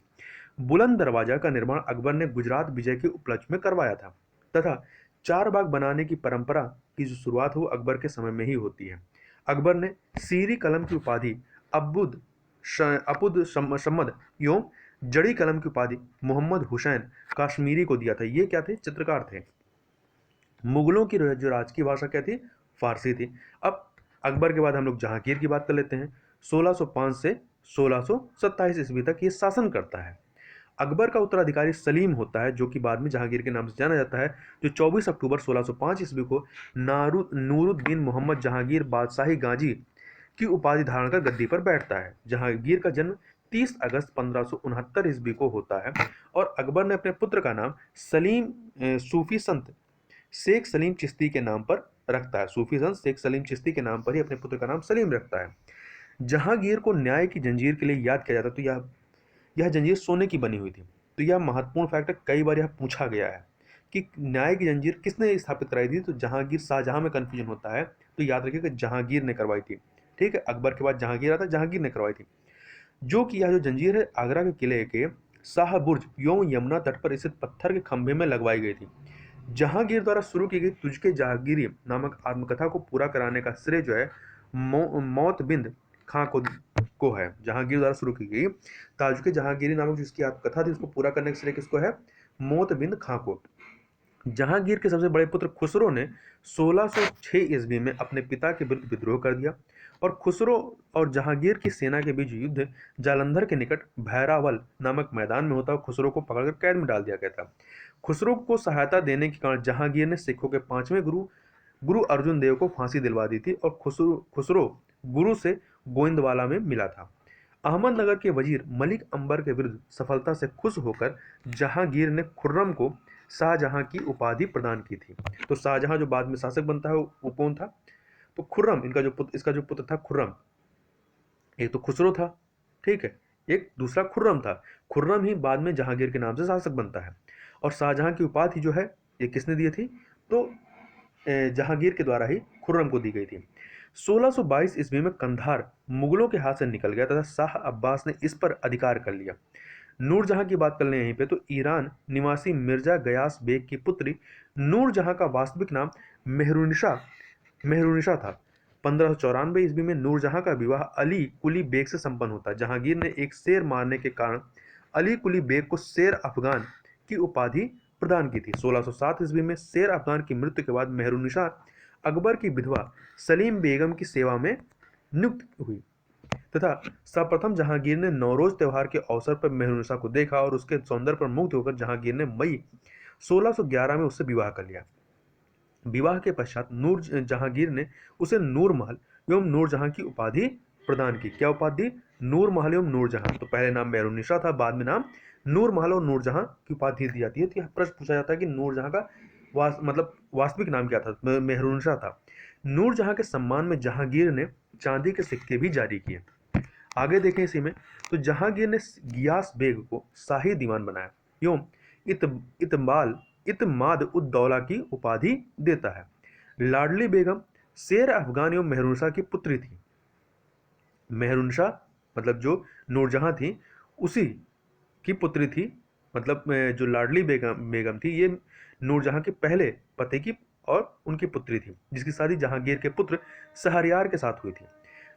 बुलंद दरवाजा का निर्माण अकबर ने गुजरात विजय के उपलक्ष्य में करवाया था तथा चार बाग बनाने की परंपरा की जो शुरुआत हो अकबर के समय में ही होती है। अकबर ने सीरी कलम की उपाधि अपुद सम्मद एवं जड़ी कलम की उपाधि मोहम्मद हुसैन काश्मीरी को दिया था। ये क्या थे? चित्रकार थे। मुगलों की जो राजकीय भाषा क्या थी? फारसी थी। अब अकबर के बाद हम लोग जहांगीर की बात कर लेते हैं। 1605 से 1627 ईस्वी तक ये शासन करता है। अकबर का उत्तराधिकारी सलीम होता है जो कि बाद में जहांगीर के नाम से जाना जाता है, जो 24 अक्टूबर 1605 ईस्वी को नूरुद्दीन मोहम्मद जहांगीर बादशाही गाजी की उपाधि धारण कर गद्दी पर बैठता है। जहांगीर का जन्म 30 अगस्त 1569 ईस्वी को होता है और अकबर ने अपने पुत्र का नाम सलीम सूफी संत शेख सलीम चिश्ती के नाम पर रखता है। सूफी संत शेख सलीम चिश्ती के नाम पर ही अपने पुत्र का नाम सलीम रखता है। जहांगीर को न्याय की जंजीर के लिए याद किया जाता है। तो यह जंजीर सोने की बनी हुई थी। तो यह महत्वपूर्ण फैक्ट है, कई बार यह पूछा गया है कि न्याय की जंजीर किसने स्थापित कराई थी? तो जहांगीर, शाहजहां में कंफ्यूजन होता है, तो याद रखिए कि जहांगीर ने करवाई थी। ठीक है, अकबर के बाद जहांगीर आता, जहांगीर ने करवाई थी। जो कि यह जो जंजीर है आगरा के किले के शाह बुर्ज एवं यमुना तट पर स्थित पत्थर के खंभे में लगवाई गई थी। जहांगीर द्वारा शुरू की गई तुझके जहांगीरी नामक आत्मकथा को पूरा कराने का श्रेय जो है मौतबिंद खां को है। जहांगीर द्वारा शुरू की गई ताजुके जहांगीरी नामक जिसकी आत्मकथा थी उसको पूरा करने का श्रेय किसको है? मोतबिंद खां को। जहांगीर के सबसे बड़े पुत्र खुसरो ने 1606 ईस्वी में अपने पिता के विरुद्ध विद्रोह कर दिया और खुसरो और जहांगीर की सेना के बीच युद्ध जालंधर के निकट भैरावल नामक मैदान में होता और खुसरो को पकड़कर कैद में डाल दिया गया था। खुसरो को सहायता देने के कारण जहांगीर ने सिखों के 5वें गुरु गुरु अर्जुन देव को फांसी दिलवा दी थी और खुसरो गुरु से गोविंदवाला में मिला था। अहमदनगर के वजीर मलिक अंबर के विरुद्ध सफलता से खुश होकर जहांगीर ने खुर्रम को शाहजहां की उपाधि प्रदान की थी। तो शाहजहां जो बाद में शासक बनता है वो कौन था? तो खुर्रम, इसका जो पुत्र था खुर्रम, एक तो खुसरो था, ठीक है, एक दूसरा खुर्रम था। खुर्रम ही बाद में जहांगीर के नाम से शासक बनता है। और शाहजहां की उपाधि जो है ये किसने दी थी? तो जहांगीर के द्वारा ही खुर्रम को दी गई थी। 1622 ईस्वी में कंधार मुगलों के हाथ से निकल गया तथा शाह अब्बास ने इस पर अधिकार कर लिया। नूरजहां की बात कर लें यहीं पे, तो ईरान निवासी मिर्जा गयास बेग की पुत्री नूरजहां का वास्तविक नाम मेहरुनिशा था। 1594 ईस्वी में नूरजहां का विवाह अली कुली बेग से संपन्न होता। जहांगीर ने एक शेर मारने के कारण अली कुली बेग को शेर अफगान की उपाधि प्रदान की थी। 1607 ईस्वी में शेर अफगान की मृत्यु के बाद मेहरुनिशा अकबर की विधवा सलीम बेगम की सेवा में नियुक्त हुई तथा सर्वप्रथम जहांगीर ने नौरोज त्योहार के अवसर पर मेहरुनिशा को देखा और उसके सौंदर्य पर मुग्ध होकर जहांगीर ने मई 1611 में उससे विवाह कर लिया। विवाह के पश्चात नूर जहांगीर ने उसे नूर महल एवं नूरजहां की उपाधि प्रदान की। क्या उपाधि? नूर महल एवं नूरजहां। तो पहले नाम मेहरुनिशा था, बाद में नाम नूर महल और नूरजहां की उपाधि दी जाती है। तो यह प्रश्न पूछा जाता है कि नूरजहां का मतलब वास्तविक नाम क्या था? मेहरुनिशा था। नूरजहां के सम्मान में जहांगीर ने चांदी के सिक्के भी जारी किए। आगे देखें इसी में, तो जहांगीर ने गियास बेग को शाही दीवान बनाया एवं इतबाल इतमाद उद दौला की उपाधि देता है। लाडली बेगम शेर अफगान एवं मेहरुनिशा की पुत्री थी। मेहरुनिशा मतलब जो नूरजहां थी उसी की पुत्री थी। मतलब जो लाडली बेगम थी ये नूरजहां के पहले पति की और उनकी पुत्री थी, जिसकी शादी जहांगीर के पुत्र शहरयार के साथ हुई थी।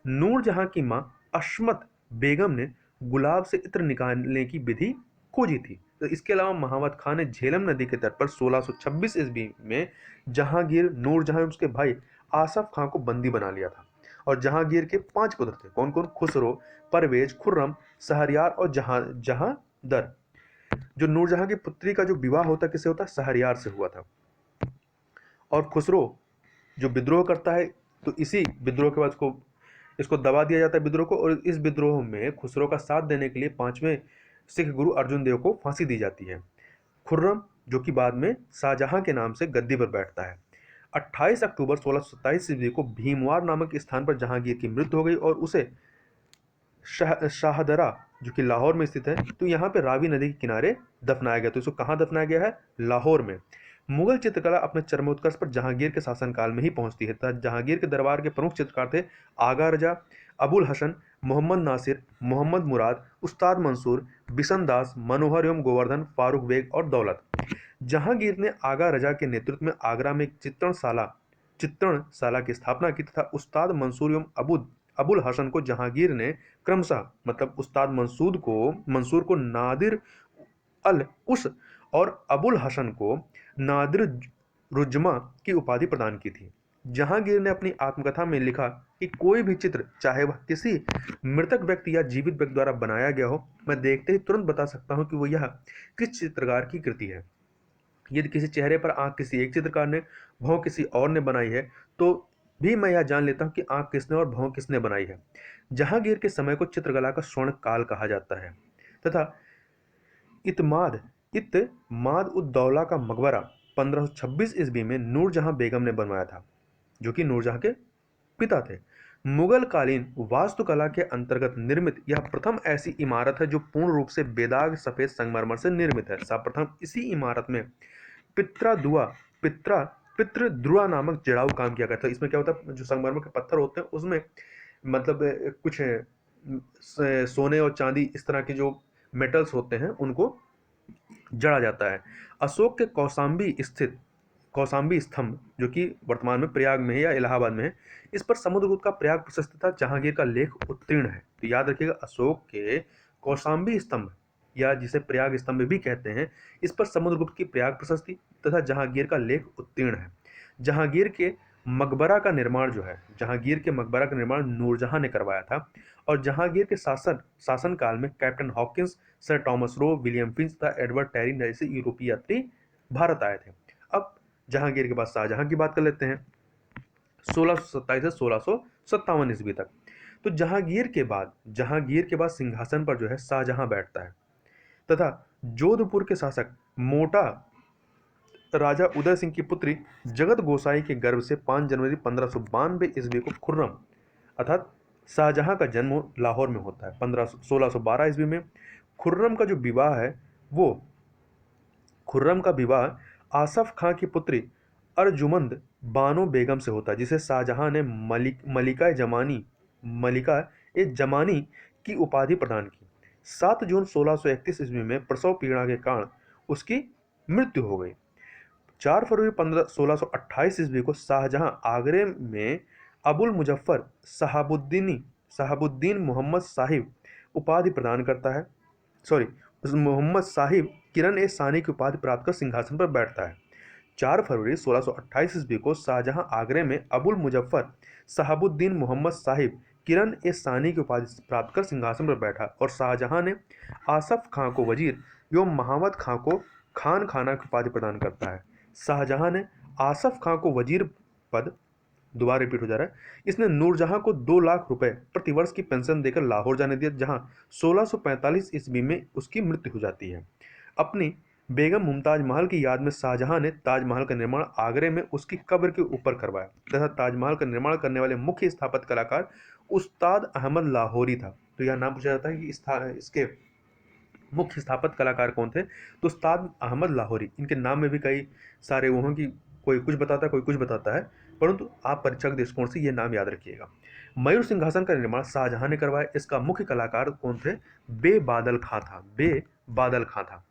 नूरजहां की मां अशमत बेगम ने गुलाब से इत्र निकालने की विधि खोजी थी। तो इसके अलावा महावत खान ने झेलम नदी के तट पर 1626 ईस्वी में जहांगीर, नूरजहां और उसके भाई आसफ खां को बंदी बना लिया था। और जहांगीर के 5 पुत्र थे। कौन कौन? खुसरो, परवेज, खुर्रम, शहरयार और जहांदर। जो नूरजहां की पुत्री का जो विवाह होता किससे होता? शहरयार से हुआ था। और खुसरो जो विद्रोह करता है, तो इसी विद्रोह के बाद इसको दबा दिया जाता है विद्रोह को, और इस विद्रोह में खुसरो का साथ देने के लिए 5वें सिख गुरु अर्जुन देव को फांसी दी जाती है। खुर्रम जो कि बाद में शाहजहां के नाम से गद्दी पर बैठता है। 28 अक्टूबर 1627 ईस्वी को भीमवार नामक स्थान पर जहांगीर की मृत्यु हो गई और उसे शाहदरा जो कि लाहौर में स्थित है, तो यहाँ पे रावी नदी के किनारे दफनाया गया। तो इसको कहाँ दफनाया गया है? लाहौर में। मुगल चित्रकला अपने चरमोत्कर्ष पर जहांगीर के शासनकाल में ही पहुंचती है। जहांगीर के दरबार के प्रमुख चित्रकार थे आगा रजा, अबुल हसन, मोहम्मद नासिर, मोहम्मद मुराद, उस्ताद मंसूर, बिशन दास, मनोहर एवं गोवर्धन, फारूक बेग और दौलत। जहांगीर ने आगा रजा के नेतृत्व में आगरा में एक चित्रणशाला की स्थापना की तथा उस्ताद मंसूर एवं अबुल हसन को जहांगीर ने क्रमशः मतलब उस्ताद मंसूर को नादिर अल उस और अबुल हसन को नादिर रुजमा की उपाधि प्रदान की थी। जहांगीर ने अपनी आत्मकथा में लिखा कि कोई भी चित्र, चाहे वह किसी मृतक व्यक्ति या जीवित व्यक्ति द्वारा बनाया गया हो, मैं देखते ही तुरंत बता सकता हूं कि वो यह किस चित्रकार की कृति है। यदि किसी चेहरे पर आंख किसी एक चित्रकार ने, भौं किसी और ने बनाई है, तो भी मैं यह जान लेता हूं कि आंख किसने और भौं किसने बनाई है। जहांगीर के समय को चित्रकला का स्वर्ण काल कहा जाता है तथा इतमाद उद दौला का मकबरा 1526 ईस्वी में नूरजहां बेगम ने बनवाया था, जो कि नूरजहां के पिता थे। मुगल कालीन वास्तुकला के अंतर्गत निर्मित यह प्रथम ऐसी इमारत है जो पूर्ण रूप से बेदाग सफेद संगमरमर से निर्मित है। सर्वप्रथम इसी इमारत में पितृद्रुआ नामक जड़ाऊ काम किया गया था। इसमें क्या होता है? जो संगमरमर के पत्थर होते हैं उसमें मतलब कुछ सोने और चांदी इस तरह के जो मेटल्स होते हैं उनको जड़ा जाता है। अशोक के कौशाम्बी स्थित कौशाम्बी स्तंभ, जो कि वर्तमान में प्रयाग में है या इलाहाबाद में है, इस पर समुद्रगुप्त का प्रयाग प्रशस्त तथा जहांगीर का लेख उत्तीर्ण है। तो याद रखिएगा, अशोक के कौशाम्बी स्तंभ या जिसे प्रयाग स्तंभ भी कहते हैं, इस पर समुद्रगुप्त की प्रयाग प्रशस्ति तथा जहांगीर का लेख उत्तीर्ण है। जहांगीर के मकबरा का निर्माण जो है, जहांगीर के मकबरा का निर्माण नूरजहां ने करवाया था, और जहांगीर के शासनकाल में captain Hawkins, sir Thomas Roe, William Finch तथा एडवर्ड टेरी जैसे यूरोपीय यात्री भारत आए थे। अब जहांगीर के बाद शाहजहां की बात कर लेते हैं, 1627 से 1657 ईस्वी तक। तो जहांगीर के बाद सिंहासन पर जो है शाहजहां बैठता है, तथा जोधपुर के शासक मोटा राजा उदय सिंह की पुत्री जगत गोसाई के गर्भ से 5 जनवरी 1592 ईस्वी को खुर्रम अर्थात शाहजहां का जन्म लाहौर में होता है। 1612 ईस्वी में खुर्रम का जो विवाह है, वो खुर्रम का विवाह आसफ खां की पुत्री अर्जुमंद बानो बेगम से होता है, जिसे शाहजहां ने मलिका ए जमानी की उपाधि प्रदान की। 7 जून 1631 ईस्वी में प्रसव पीड़ा के कारण उसकी मृत्यु हो गई। 4 फरवरी 1628 ईस्वी को शाहजहां आगरे में अबुल मुजफ्फर शहाबुद्दीन मोहम्मद साहिब उपाधि प्रदान करता है। मोहम्मद साहिब किरण ए सानी की उपाधि प्राप्त कर सिंहासन पर बैठता है। 4 फरवरी 1628 ईस्वी को शाहजहां आगरे में अबुल मुजफ्फर शहाबुद्दीन मोहम्मद साहिब किरण ए सानी की उपाधि प्राप्त कर सिंहासन पर बैठा, और शाहजहां ने आसफ खां को वजीर एवं महावत खां को खान खाना की उपाधि प्रदान करता है। शाहजहां ने आसफ खां को वजीर पद, दोबारा रिपीट हो जा रहा है, इसने नूरजहां को 2 लाख रुपए प्रतिवर्ष की पेंशन देकर लाहौर जाने दिया, जहां 1645 ईस्वी में उसकी मृत्यु हो जाती है। अपनी बेगम मुमताज महल की याद में शाहजहां ने ताजमहल का निर्माण आगरे में उसकी कब्र के ऊपर करवाया, तथा ताजमहल का निर्माण करने वाले मुख्य स्थापत्य कलाकार उस्ताद अहमद लाहौरी था। तो यह नाम पूछा जाता है कि इसके मुख्य स्थापत्य कलाकार कौन थे, तो उस्ताद अहमद लाहौरी। इनके नाम में भी कई सारे वो हैं कि कोई कुछ बताता है, कोई कुछ बताता है, परंतु आप परीक्षा के दृष्टिकोण से ये नाम याद रखिएगा। मयूर सिंहासन का निर्माण शाहजहां ने करवाया। इसका मुख्य कलाकार कौन थे, बेबादल खां था।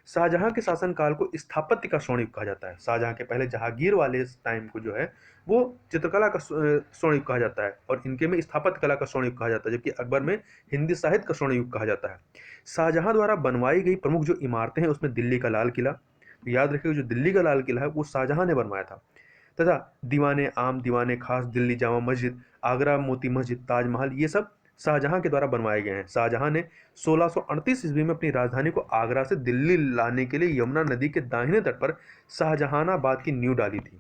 शाहजहां के शासनकाल को स्थापत्य का स्वर्ण युग कहा जाता है। शाहजहां के पहले जहांगीर वाले टाइम को जो है वो चित्रकला का स्वर्ण युग कहा जाता है, और इनके में स्थापत्य कला का स्वर्ण युग कहा जाता है, जबकि अकबर में हिंदी साहित्य का स्वर्ण युग कहा जाता है। शाहजहां द्वारा बनवाई गई प्रमुख जो इमारतें हैं, उसमें दिल्ली का लाल किला, तो याद रखिएगा जो दिल्ली का लाल किला है वो शाहजहां ने बनवाया था, तथा दीवाने आम, दीवाने खास, दिल्ली जामा मस्जिद, आगरा मोती मस्जिद, ताजमहल, ये सब शाहजहां के द्वारा बनवाए गए हैं। शाहजहां ने 1638 ईस्वी में अपनी राजधानी को आगरा से दिल्ली लाने के लिए यमुना नदी के दाहिने तट पर शाहजहानाबाद की नींव डाली थी,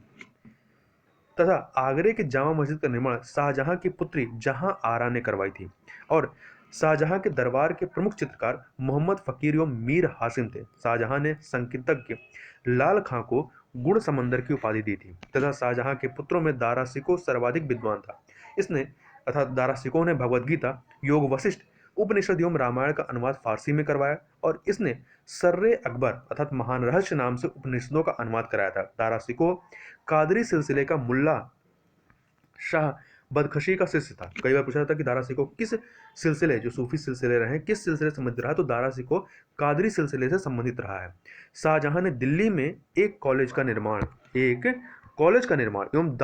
तथा आगरे के जामा मस्जिद का निर्माण शाहजहां की पुत्री जहां आरा ने करवाई थी, और शाहजहां के दरबार के प्रमुख चित्रकार मोहम्मद फकीर एवं मीर हासिम थे। शाहजहां ने संकीर्तज्ञ लाल खां को गुण समंदर की उपाधि दी थी, तथा शाहजहां के पुत्रों में दारा सिकोह सर्वाधिक विद्वान था। इसने अर्थात दारा सिकोह ने भगवद गीता, योग वशिष्ठ, उपनिषद एवं रामायण का अनुवाद फारसी में करवाया, और इसने सर्रे अकबर अर्थात महान रहस्य नाम से उपनिषदों का अनुवाद कराया था। दारा सिकोह कादरी सिलसिले का मुल्ला शाह बदखशी का शिष्य था। कई बार पूछा जाता है कि दारा सिकोह किस सिलसिले, जो सूफी सिलसिले रहे, किस सिलसिले से संबंधित रहा है, तो दारा सिकोह कादरी सिलसिले से संबंधित रहा है। शाहजहां ने दिल्ली में एक कॉलेज का निर्माण एवं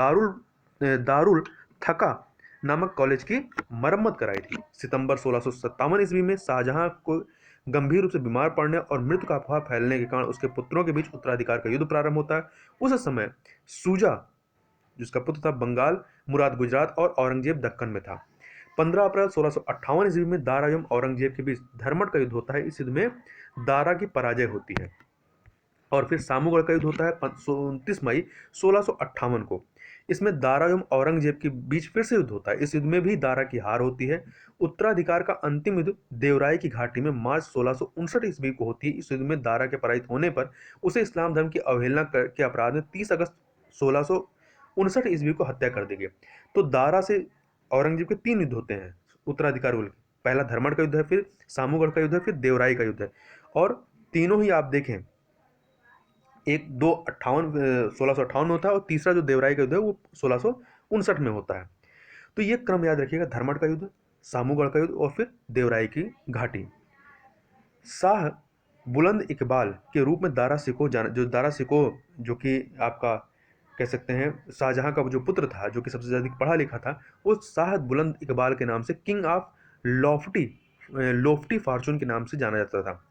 दारुल थका नामक कॉलेज की मरम्मत कराई थी। सितंबर 1657 ईस्वी में शाहजहां को गंभीर रूप से बीमार पड़ने और मृत्यु का अफवाह फैलने के कारण उसके पुत्रों के बीच उत्तराधिकार का युद्ध प्रारंभ होता है। उस समय सूजा जिसका पुत्र था बंगाल, मुराद गुजरात और औरंगजेब दक्कन में था। 15 अप्रैल 1658 ईस्वी में दारा एवं औरंगजेब के बीच धर्मट का युद्ध होता है। इस युद्ध में दारा की पराजय होती है, और फिर सामूगढ़ का युद्ध होता है 29 मई 1658 को। इसमें दारा एवं औरंगजेब के बीच फिर से युद्ध होता है। इस युद्ध में भी दारा की हार होती है। उत्तराधिकार का अंतिम युद्ध देवराय की घाटी में मार्च 1659 ईस्वी को होती है। इस युद्ध में दारा के पराजित होने पर उसे इस्लाम धर्म की अवहेलना के अपराध में 30 अगस्त 1659 ईस्वी को हत्या कर दी गई। तो दारा से औरंगजेब के 3 युद्ध होते हैं उत्तराधिकार के। पहला धर्मट का युद्ध है, फिर सामूगढ़ का युद्ध है, फिर देवराई का युद्ध है, और तीनों ही आप देखें, एक 1658 में होता है, और तीसरा जो देवराई का युद्ध है वो 1659 में होता है। तो ये क्रम याद रखिएगा, धर्मट का युद्ध, सामूगढ़ का युद्ध, और फिर देवराई की घाटी। शाह बुलंद इकबाल के रूप में दारा सिकोह जो कि आपका कह सकते हैं शाहजहां का जो पुत्र था, जो कि सबसे ज़्यादा पढ़ा लिखा था, वो साहद बुलंद इकबाल के नाम से king of Lofty Loftie Fortune के नाम से जाना जाता था।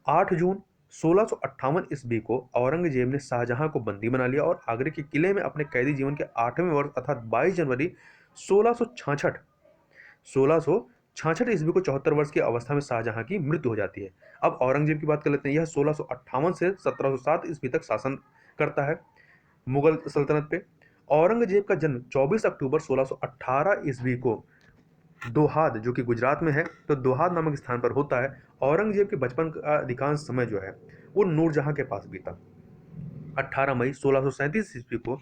8 जून 1658 ईस्वी को औरंगजेब ने शाहजहां को बंदी बना लिया और आगरे के किले में अपने कैदी जीवन के 8वें वर्ष अर्थात 22 जनवरी 1666 1666 ईस्वी को 74 वर्ष की अवस्था में शाहजहां की मृत्यु हो जाती है। अब औरंगजेब की बात कर लेते हैं। यह 1658 से 1707 ईस्वी तक शासन करता है मुगल सल्तनत पे। औरंगजेब का जन्म 24 अक्टूबर 1618 ईस्वी को दोहाद, जो कि गुजरात में है, तो दोहाद नामक स्थान पर होता है। औरंगजेब के बचपन का अधिकांश समय जो है वो नूरजहां के पास बीता। 18 मई 1637 ईस्वी को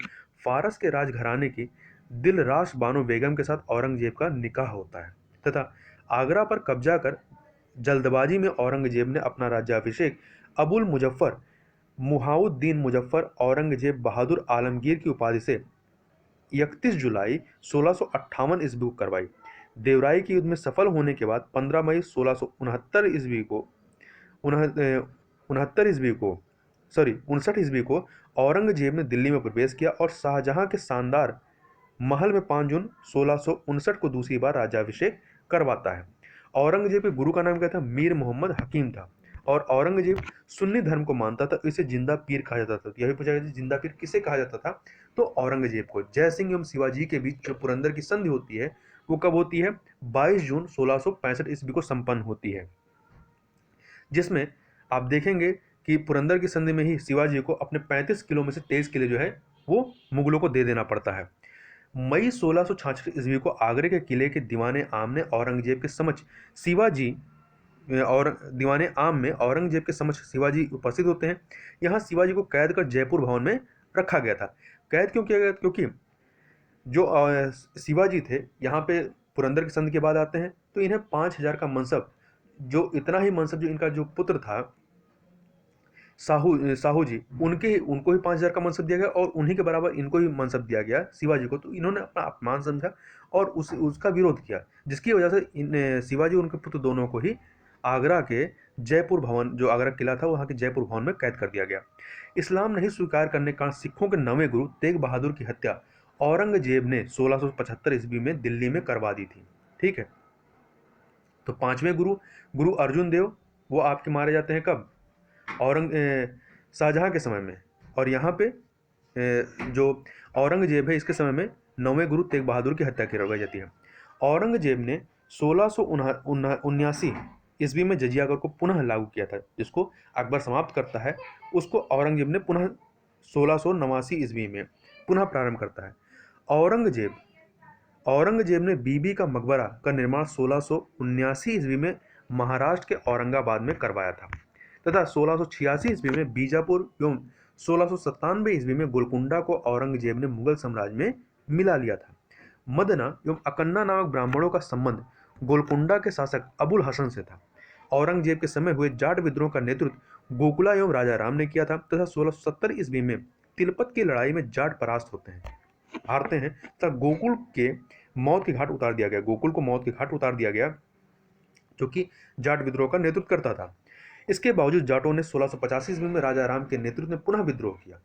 फारस के राजघराने की दिलराश बानो बेगम के साथ औरंगजेब का निकाह होता है तथा आगरा पर कब्जा कर जल्दबाजी में औरंगजेब ने अपना राज्याभिषेक अबुल मुजफ्फर मुहाउद्दीन मुजफ्फर औरंगजेब बहादुर आलमगीर की उपाधि से 31 जुलाई 1658 ईस्वी को करवाई। देवराई के युद्ध में सफल होने के बाद 15 मई 1669 ईस्वी को 69 ईस्वी को 59 ईस्वी को औरंगजेब ने दिल्ली में प्रवेश किया और शाहजहां के शानदार महल में 5 जून 1659 को दूसरी बार राज्याभिषेक करवाता है। औरंगजेब के गुरु का नाम क्या था? मीर मोहम्मद हकीम था। और औरंगजेब सुन्नी धर्म को मानता था, इसे जिंदा पीर कहा जाता था। यही पूछा गया जिंदा पीर किसे कहा जाता था? तो औरंगजेब को। जय सिंह एवं शिवाजी के बीच जो पुरंदर की संधि होती है वो कब होती है? 22 जून 1665 ईस्वी को संपन्न होती है, जिसमें आप देखेंगे कि पुरंदर की संधि में ही शिवाजी को अपने 35 किलो में से 23 किले जो है वो मुगलों को दे देना पड़ता है। मई 1666 ईस्वी को आगरे के किले के दीवाने आम ने औरंगजेब के समक्ष शिवाजी और दीवाने आम में औरंगजेब के समक्ष शिवाजी उपस्थित होते हैं। यहाँ शिवाजी को कैद कर जयपुर भवन में रखा गया था। कैद क्यों किया गया? क्योंकि जो शिवाजी थे यहाँ पे पुरंदर की संधि के बाद आते हैं, तो इन्हें 5000 का मनसब, जो इतना ही मनसब जो इनका जो पुत्र था साहू जी, उनको ही 5000 का मनसब दिया गया और उन्हीं के बराबर इनको ही मनसब दिया गया शिवाजी को। तो इन्होंने अपना अपमान समझा और उसका विरोध किया, जिसकी वजह से शिवाजी उनके पुत्र दोनों को ही आगरा के जयपुर भवन, जो आगरा किला था वहाँ के जयपुर भवन में कैद कर दिया गया। इस्लाम नहीं स्वीकार करने के कारण सिखों के 9वें गुरु तेग बहादुर की हत्या औरंगजेब ने 1675 ईस्वी में दिल्ली में करवा दी थी। ठीक है, तो 5वें गुरु गुरु अर्जुन देव वो आपके मारे जाते हैं कब? शाहजहां के समय में। और यहाँ पे जो औरंगजेब है इसके समय में 9वें गुरु तेग बहादुर की हत्या करवाई जाती है। औरंगजेब ने 1679 ईस्वी में जजिया कर को पुनः लागू किया था, जिसको अकबर समाप्त करता है। उसको औरंगजेब ने पुनः 1689 ईस्वी में पुनः प्रारंभ करता है। औरंगजेब ने बीबी का मकबरा का निर्माण 1679 ईस्वी में महाराष्ट्र के औरंगाबाद में करवाया था तथा 1686 ईस्वी में बीजापुर एवं 1697 ईस्वी में गोलकुंडा को औरंगजेब ने मुगल साम्राज्य में मिला लिया था। मदना एवं अकन्ना नामक ब्राह्मणों का संबंध गोलकुंडा के शासक अबुल हसन से था। औरंगजेब के समय हुए जाट विद्रोह का नेतृत्व गोकुला एवं राजा राम ने किया था तथा 1670 ईस्वी में तिलपत की लड़ाई में जाट परास्त हारते हैं तथा गोकुल को मौत के घाट उतार दिया गया, जो कि जाट विद्रोह का नेतृत्व करता था। इसके बावजूद जाटों ने 1685 ईस्वी में राजा राम के नेतृत्व में पुनः विद्रोह किया।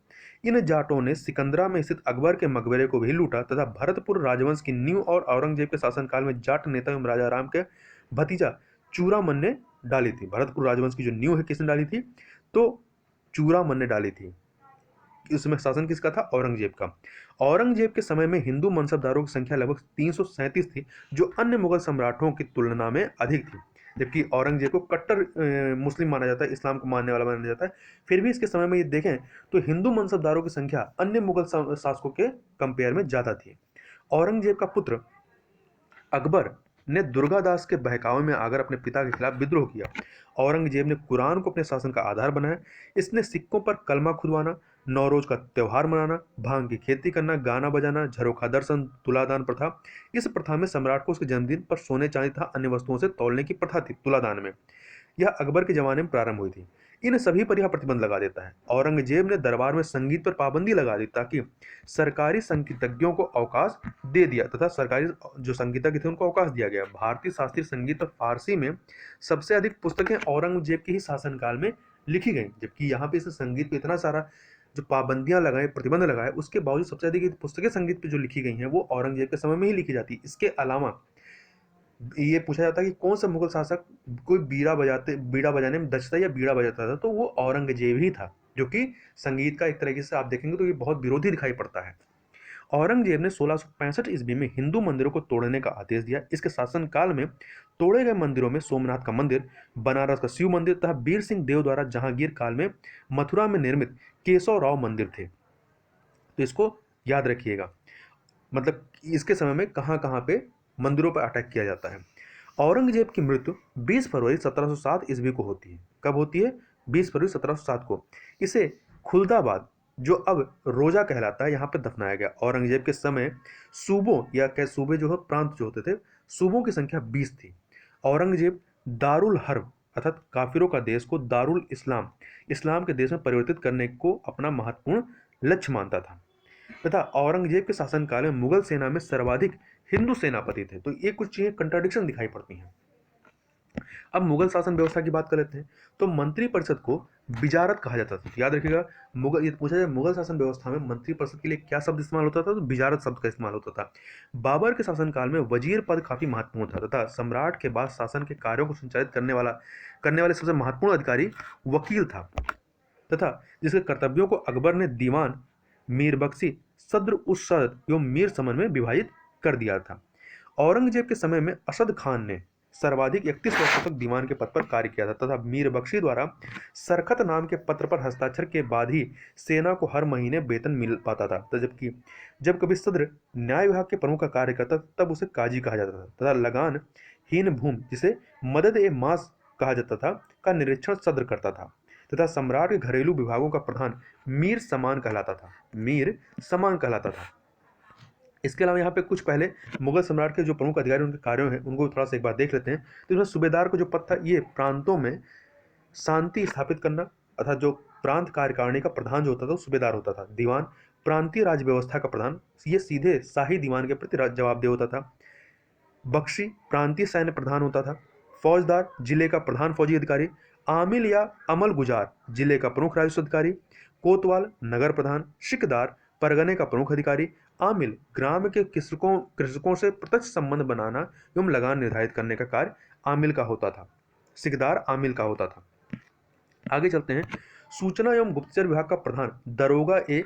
इन जाटों ने सिकंदरा में स्थित अकबर के मकबरे को भी लूटा तथा भरतपुर राजवंश की नींव और औरंगजेब के शासनकाल में जाट नेता एवं राजा राम के भतीजा चूड़ामन ने डाली थी। भरतपुर राजवंश की जो नींव है किसने डाली थी? तो चूड़ामन ने डाली थी। इसमें शासन किसका था? औरंगजेब का। औरंगजेब के समय में हिंदू मनसबदारों की संख्या लगभग 337 थी, जो अन्य मुगल सम्राटों की तुलना में अधिक थी। जबकि औरंगजेब को कट्टर मुस्लिम माना जाता है, इस्लाम को मानने वाला माना जाता है, फिर भी इसके समय में ये देखें तो हिंदू मनसबदारों की संख्या अन्य मुगल शासकों के कंपेयर में ज़्यादा थी। औरंगजेब का पुत्र अकबर ने दुर्गादास के बहकावे में आकर अपने पिता के खिलाफ विद्रोह किया। औरंगजेब ने कुरान को अपने शासन का आधार बनाया। इसने सिक्कों पर कलमा खुदवाना, नौरोज का त्यौहार मनाना, भांग की खेती करना, गाना बजाना, झरोखा दर्शन, तुलादान प्रथा। इस प्रथा में सम्राट को उसके जन्मदिन पर सोने चांदी तथा अन्य वस्तुओं से तौलने की प्रथा थी तुलादान में। यह अकबर के जमाने में प्रारंभ हुई थी। इन सभी पर यह प्रतिबंध लगा देता है। औरंगजेब ने दरबार में संगीत पर पाबंदी लगा दी ताकि सरकारी संगीतज्ञों को अवकाश दे दिया तथा सरकारी जो संगीतज्ञ थे उनको अवकाश दिया गया। भारतीय शास्त्रीय संगीत और फारसी में सबसे अधिक पुस्तकें औरंगजेब के ही शासनकाल में लिखी गई, जबकि यहाँ पे इस संगीत पे इतना सारा जो पाबंदियां लगाए, प्रतिबंध लगाए, उसके बावजूद सबसे अधिक पुस्तकें संगीत पे जो लिखी गई हैं वो औरंगजेब के समय में ही लिखी जाती। इसके अलावा ये पूछा जाता है कि कौन सा मुगल शासक कोई बीड़ा बजाने में दक्ष था या बीड़ा बजाता था, तो वो औरंगजेब ही था, जो कि संगीत का एक तरीके से आप देखेंगे तो ये बहुत विरोधी दिखाई पड़ता है। औरंगजेब ने 1665 ईस्वी में हिंदू मंदिरों को तोड़ने का आदेश दिया। इसके शासनकाल में तोड़े गए मंदिरों में सोमनाथ का मंदिर, बनारस का शिव मंदिर तथा वीर सिंह देव द्वारा जहांगीर काल में मथुरा में निर्मित केशव राव मंदिर थे। तो इसको याद रखिएगा, मतलब इसके समय में कहाँ कहाँ पे मंदिरों पर अटैक किया जाता है। औरंगजेब की मृत्यु 20 फरवरी 1707 ईस्वी को होती है। कब होती है? 20 फरवरी 1707 को। इसे खुलदाबाद, जो अब रोजा कहलाता है, यहाँ पर दफनाया गया। औरंगजेब के समय सूबों या क्या सूबे जो है प्रांत जो होते थे, सूबों की संख्या 20 थी। औरंगजेब दारुल हर्ब अर्थात काफिरों का देश को दारुल इस्लाम, इस्लाम के देश में परिवर्तित करने को अपना महत्वपूर्ण लक्ष्य मानता था। तथा औरंगजेब के शासनकाल में मुगल सेना में सर्वाधिक हिंदू सेनापति थे। तो ये कुछ चीजें कंट्राडिक्शन दिखाई पड़ती हैं। अब मुगल शासन व्यवस्था की बात कर लेते हैं। तो मंत्री परिषद को बिजारत कहा जाता था। याद रखिएगा, मुगल, ये पूछा जाए मुगल शासन व्यवस्था में मंत्री परिषद के लिए क्या शब्द इस्तेमाल होता था, तो बिजारत शब्द का इस्तेमाल होता था। बाबर के शासनकाल में वजीर पद काफी महत्वपूर्ण था तथा सम्राट के बाद शासन के कार्यों को संचालित करने वाले सबसे महत्वपूर्ण अधिकारी वकील था, तथा जिसके कर्तव्यों को अकबर ने दीवान, मीर बख्शी, सद्र उस सद एवं मीर समन में विभाजित कर दिया था। औरंगजेब के समय में असद खान ने सर्वाधिक 31 वर्षों तक दीवान के पद पर कार्य किया था तथा मीर बख्शी द्वारा सरखत नाम के पत्र पर हस्ताक्षर के बाद ही सेना को हर महीने वेतन मिल पाता था। तो जब कभी सद्र न्याय विभाग के प्रमुख का कार्य करता तब उसे काजी कहा जाता था तथा लगान हीन भूमि, जिसे मदद ए मास कहा जाता था, का निरीक्षण सद्र करता था तथा सम्राट के घरेलू विभागों का प्रधान मीर समान कहलाता था। इसके अलावा यहाँ पे कुछ पहले मुगल सम्राट के जो प्रमुख अधिकारी उनके कार्यों हैं उनको थोड़ा सा एक बार देख लेते हैं। तो इसमें सूबेदार को जो पद था, ये प्रांतों में शांति स्थापित करना, अर्थात जो प्रांत कार्यकारिणी का प्रधान जो होता था वो सूबेदार होता था। दीवान प्रांतीय राज्य व्यवस्था का प्रधान, ये सीधे शाही दीवान के प्रति जवाबदेह होता था। बख्शी प्रांतीय सैन्य प्रधान होता था। फौजदार जिले का प्रधान फौजी अधिकारी। आमिल या अमल गुजार जिले का प्रमुख राजस्व अधिकारी। कोतवाल नगर प्रधान। शिकदार परगने का प्रमुख अधिकारी। आमिल ग्राम के कृषकों से प्रत्यक्ष संबंध बनाना एवं लगान निर्धारित करने का कार्य आमिल का होता था। सिकदार आमिल का होता था। आगे चलते हैं। सूचना एवं गुप्तचर विभाग का प्रधान दरोगा ए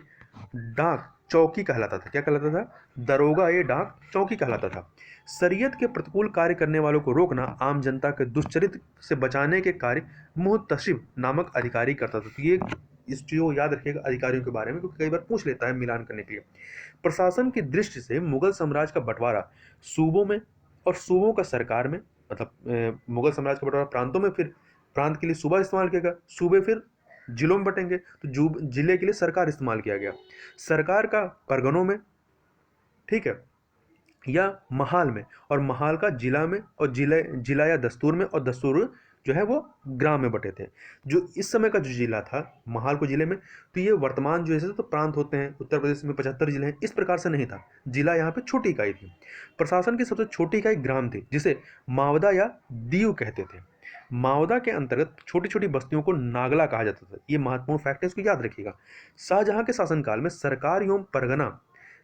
डाक चौकी कहलाता था। क्या कहलाता था? दरोगा ए डाक चौकी कहलाता था। शरीयत के प्रतिकूल कार्य करने वालों को रोकना, आम जनता के दुष्चरित्र से बचाने के कार्य मुहतसिब नामक अधिकारी करता था। तो ये इस चीज़ को याद रखिएगा अधिकारियों के बारे में, क्योंकि कई बार पूछ लेता है मिलान करने के लिए। प्रशासन की दृष्टि से मुगल साम्राज्य का बंटवारा सूबों में और सूबों का सरकार में, मतलब मुगल साम्राज्य का बंटवारा प्रांतों में, फिर प्रांत के लिए सूबा इस्तेमाल किया गया, सूबे फिर जिलों में बटेंगे, तो जिले के लिए सरकार इस्तेमाल किया गया। सरकार का परगनों में, ठीक है, या महाल में, और महाल का जिला में, और जिला या दस्तूर में, और दस्तूर जो है वो ग्राम में बटे थे। जो इस समय का जो जिला था महाल को जिले में, तो ये वर्तमान जो है तो प्रांत होते हैं, उत्तर प्रदेश में 75 जिले हैं, इस प्रकार से नहीं था। जिला यहाँ पे छोटी इकाई थी। प्रशासन की सबसे छोटी इकाई ग्राम थी, जिसे मावदा या दीव कहते थे। मावदा के अंतर्गत छोटी छोटी बस्तियों को नागला कहा जाता था। ये महत्वपूर्ण फैक्ट है, इसको याद रखिएगा। शाहजहां के शासनकाल में सरकार एवं परगना,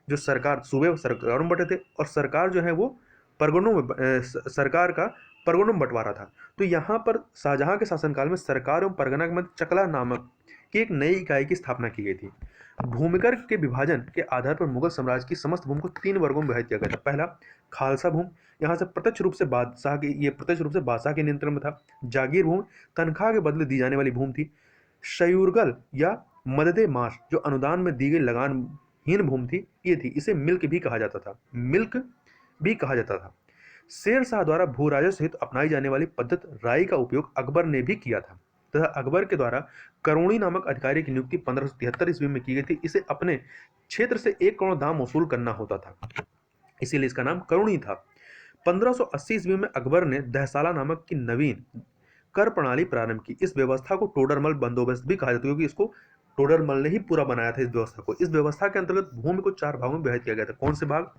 जो सरकार सूबे सरकारों में बटे थे, और सरकार जो है वो परगनों में, सरकार का परगनों में बंटवारा था। तो यहाँ पर शाहजहां के शासनकाल में सरकार एवं परगना के मध्य चकला नामक की एक नई इकाई की स्थापना की गई थी। भूमिकर के विभाजन के आधार पर मुगल साम्राज्य की समस्त भूमि को 3 वर्गों में विभाजित किया गया था। पहला खालसा भूमि, यहाँ से प्रत्यक्ष रूप से बादशाह के नियंत्रण में था। जागीर भूमि तनख्वाह के बदले दी जाने वाली भूमि थी। शयूरगल या मददे माश, जो अनुदान में दी गई लगानहीन भूमि थी, ये थी। इसे मिल्क भी कहा जाता था। शेर शाह द्वारा भू राजस्व सहित अपनाई जाने वाली पद्धति राई का उपयोग अकबर ने भी किया था तथा अकबर के द्वारा करोणी नामक अधिकारी की नियुक्ति 1573 ईस्वी में की गई थी। इसे अपने क्षेत्र से 1 करोड़ दाम वसूल करना होता था, इसीलिए इसका नाम करोणी था। 1580 ईस्वी में अकबर ने दहसाला नामक की नवीन कर प्रणाली प्रारंभ की। इस व्यवस्था को टोडरमल बंदोबस्त भी कहा जाता है, क्योंकि इसको टोडरमल ने ही पूरा बनाया था इस व्यवस्था को। इस व्यवस्था के अंतर्गत भूमि को 4 भागों में विभाजित किया गया था। कौन से भाग?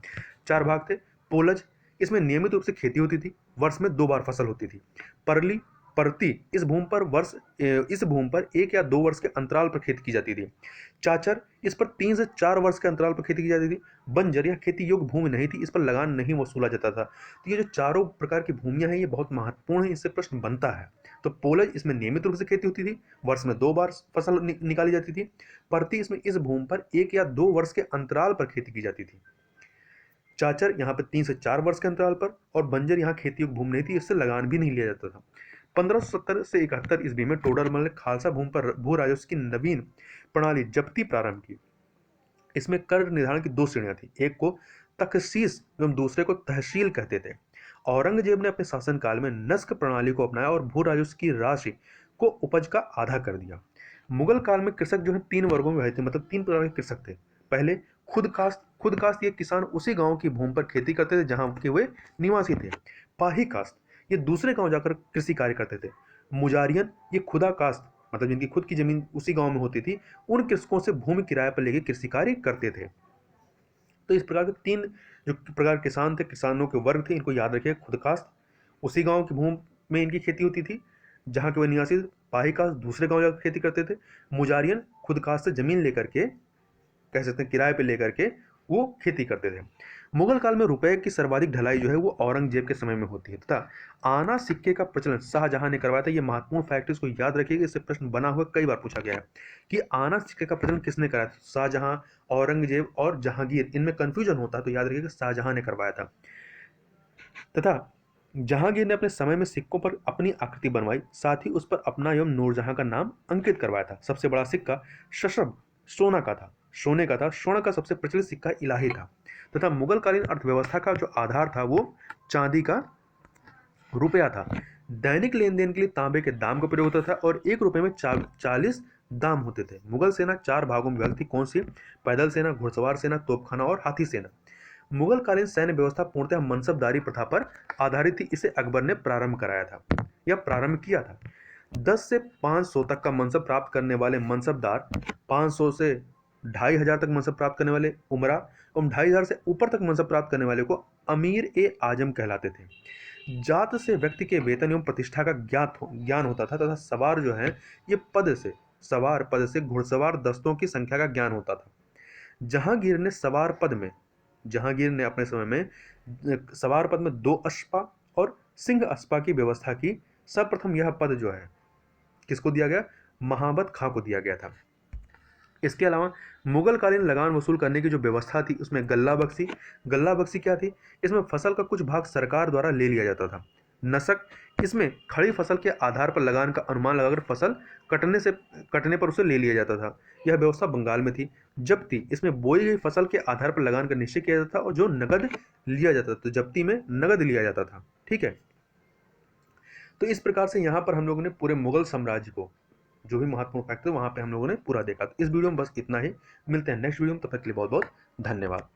4 भाग थे। पोलज, इसमें नियमित रूप से खेती होती थी, वर्ष में 2 बार फसल होती थी। परली परती इस भूमि पर 1 या 2 वर्ष के अंतराल पर खेती की जाती थी। चाचर इस पर 3 से 4 वर्ष के अंतराल पर खेती की जाती थी। बंजर यह खेती योग्य भूमि नहीं थी, इस पर लगान नहीं वसूला जाता था। तो ये जो चारों प्रकार की भूमियां हैं ये बहुत महत्वपूर्ण है, इससे प्रश्न बनता है। तो पोलज इसमें नियमित रूप से खेती होती थी, वर्ष में 2 बार फसल निकाली जाती थी। परती इसमें इस भूमि पर 1 या 2 वर्ष के अंतराल पर खेती की जाती थी। चाचर यहाँ पर 3 से 4 वर्ष के अंतराल पर, और बंजर यहाँ खेती योग्य भूमि नहीं थी, इससे लगान भी नहीं लिया जाता था। 1570 से 71 ईस्वी में टोडरमल ने खालसा भूमि पर भू राजस्व की नवीन प्रणाली जब्ती प्रारंभ की। इसमें कर निर्धारण की 2 श्रेणियां थी, एक को तखसीस एवं दूसरे को तहसील कहते थे। औरंगजेब ने अपने शासनकाल में नस्क प्रणाली को अपनाया और भू राजस्व की राशि को उपज का आधा कर दिया। मुगल काल में कृषक जो है 3 वर्गों में विभाजित थे, मतलब 3 प्रकार के कृषक थे। पहले खुद कास्ट ये किसान उसी गांव की भूमि पर खेती करते थे जहां के वे निवासी थे। पाही कास्ट ये दूसरे गांव जाकर कृषि कार्य करते थे। मुजारियन ये खुदा कास्ट, मतलब जिनकी खुद की जमीन उसी गांव में होती थी, उन कृषकों से भूमि किराए पर लेकर कृषि कार्य करते थे। तो इस प्रकार के 3 जो प्रकार किसान थे, किसानों के वर्ग थे, इनको याद रखिए। खुद कास्ट उसी गांव की भूमि में इनकी खेती होती थी जहां के वे निवासी थे। पाही कास्ट दूसरे गांव जाकर खेती करते थे। मुजारियन खुद कास्ट से जमीन लेकर के, कह सकते हैं किराए पे लेकर के, वो खेती करते थे। मुगल काल में रुपए की सर्वाधिक ढलाई जो है वो औरंगजेब के समय में होती है तथा आना सिक्के का प्रचलन शाहजहां ने करवाया था। ये महत्वपूर्ण फैक्ट इसको याद रखिएगा, इससे प्रश्न बना हुआ कई बार पूछा गया है कि आना सिक्के का प्रचलन किसने कराया था। शाहजहां, औरंगजेब और जहांगीर, इनमें कंफ्यूजन होता है तो याद रखिएगा शाहजहां ने करवाया था। तथा जहांगीर ने अपने समय में सिक्कों पर अपनी आकृति बनवाई, साथ ही उस पर अपना एवं नूरजहां का नाम अंकित करवाया था। सबसे बड़ा सिक्का शशब सोने का था। स्वर्ण का सबसे प्रचलित सिक्का इलाही था तथा मुगलकालीन अर्थव्यवस्था का जो आधार था वो चांदी का रुपया था। दैनिक लेन देन के लिए तांबे के दाम का प्रयोग होता था और 1 रुपए में 40 दाम होते थे। मुगल सेना 4 भागों में विभाजित थी। कौन सी? पैदल सेना, घुड़सवार सेना, तोपखाना और हाथी सेना। मुगलकालीन सैन्य व्यवस्था पूर्णतः मनसबदारी प्रथा पर आधारित थी। इसे अकबर ने प्रारंभ कराया था या प्रारंभ किया था। 10 से 500 तक का मनसब प्राप्त करने वाले मनसबदार, 500 से 2500 तक मनसब प्राप्त करने वाले उमरा और 2500 से ऊपर तक मनसब प्राप्त करने वाले को अमीर ए आजम कहलाते थे। जात से व्यक्ति के वेतन एवं प्रतिष्ठा का ज्ञान होता था तथा सवार जो है ये पद से घुड़सवार दस्तों की संख्या का ज्ञान होता था। जहांगीर ने अपने समय में सवार पद में 2 अश्पा और सिंह अश्पा की व्यवस्था की। सर्वप्रथम यह पद जो है किसको दिया गया? महाबत खां को दिया गया था। इसके अलावा मुगल कालीन लगान वसूल करने की जो व्यवस्था थी उसमें गल्ला बख्शी क्या थी? इसमें फसल का कुछ भाग सरकार द्वारा ले लिया जाता था। नसक, इसमें खड़ी फसल के आधार पर लगान का अनुमान लगाकर फसल कटने पर उसे ले लिया जाता था। यह व्यवस्था बंगाल में थी। जब्ती, इसमें बोई गई फसल के आधार पर लगान का निश्चय किया जाता था और जो नगद लिया जाता था, तो जब्ती में नगद लिया जाता था। ठीक है, तो इस प्रकार से यहाँ पर हम लोगों ने पूरे मुगल साम्राज्य को जो भी महत्वपूर्ण फैक्टर वहां पे हम लोगों ने पूरा देखा। तो इस वीडियो में बस इतना ही। मिलते हैं नेक्स्ट वीडियो में, तब तक के लिए बहुत बहुत धन्यवाद।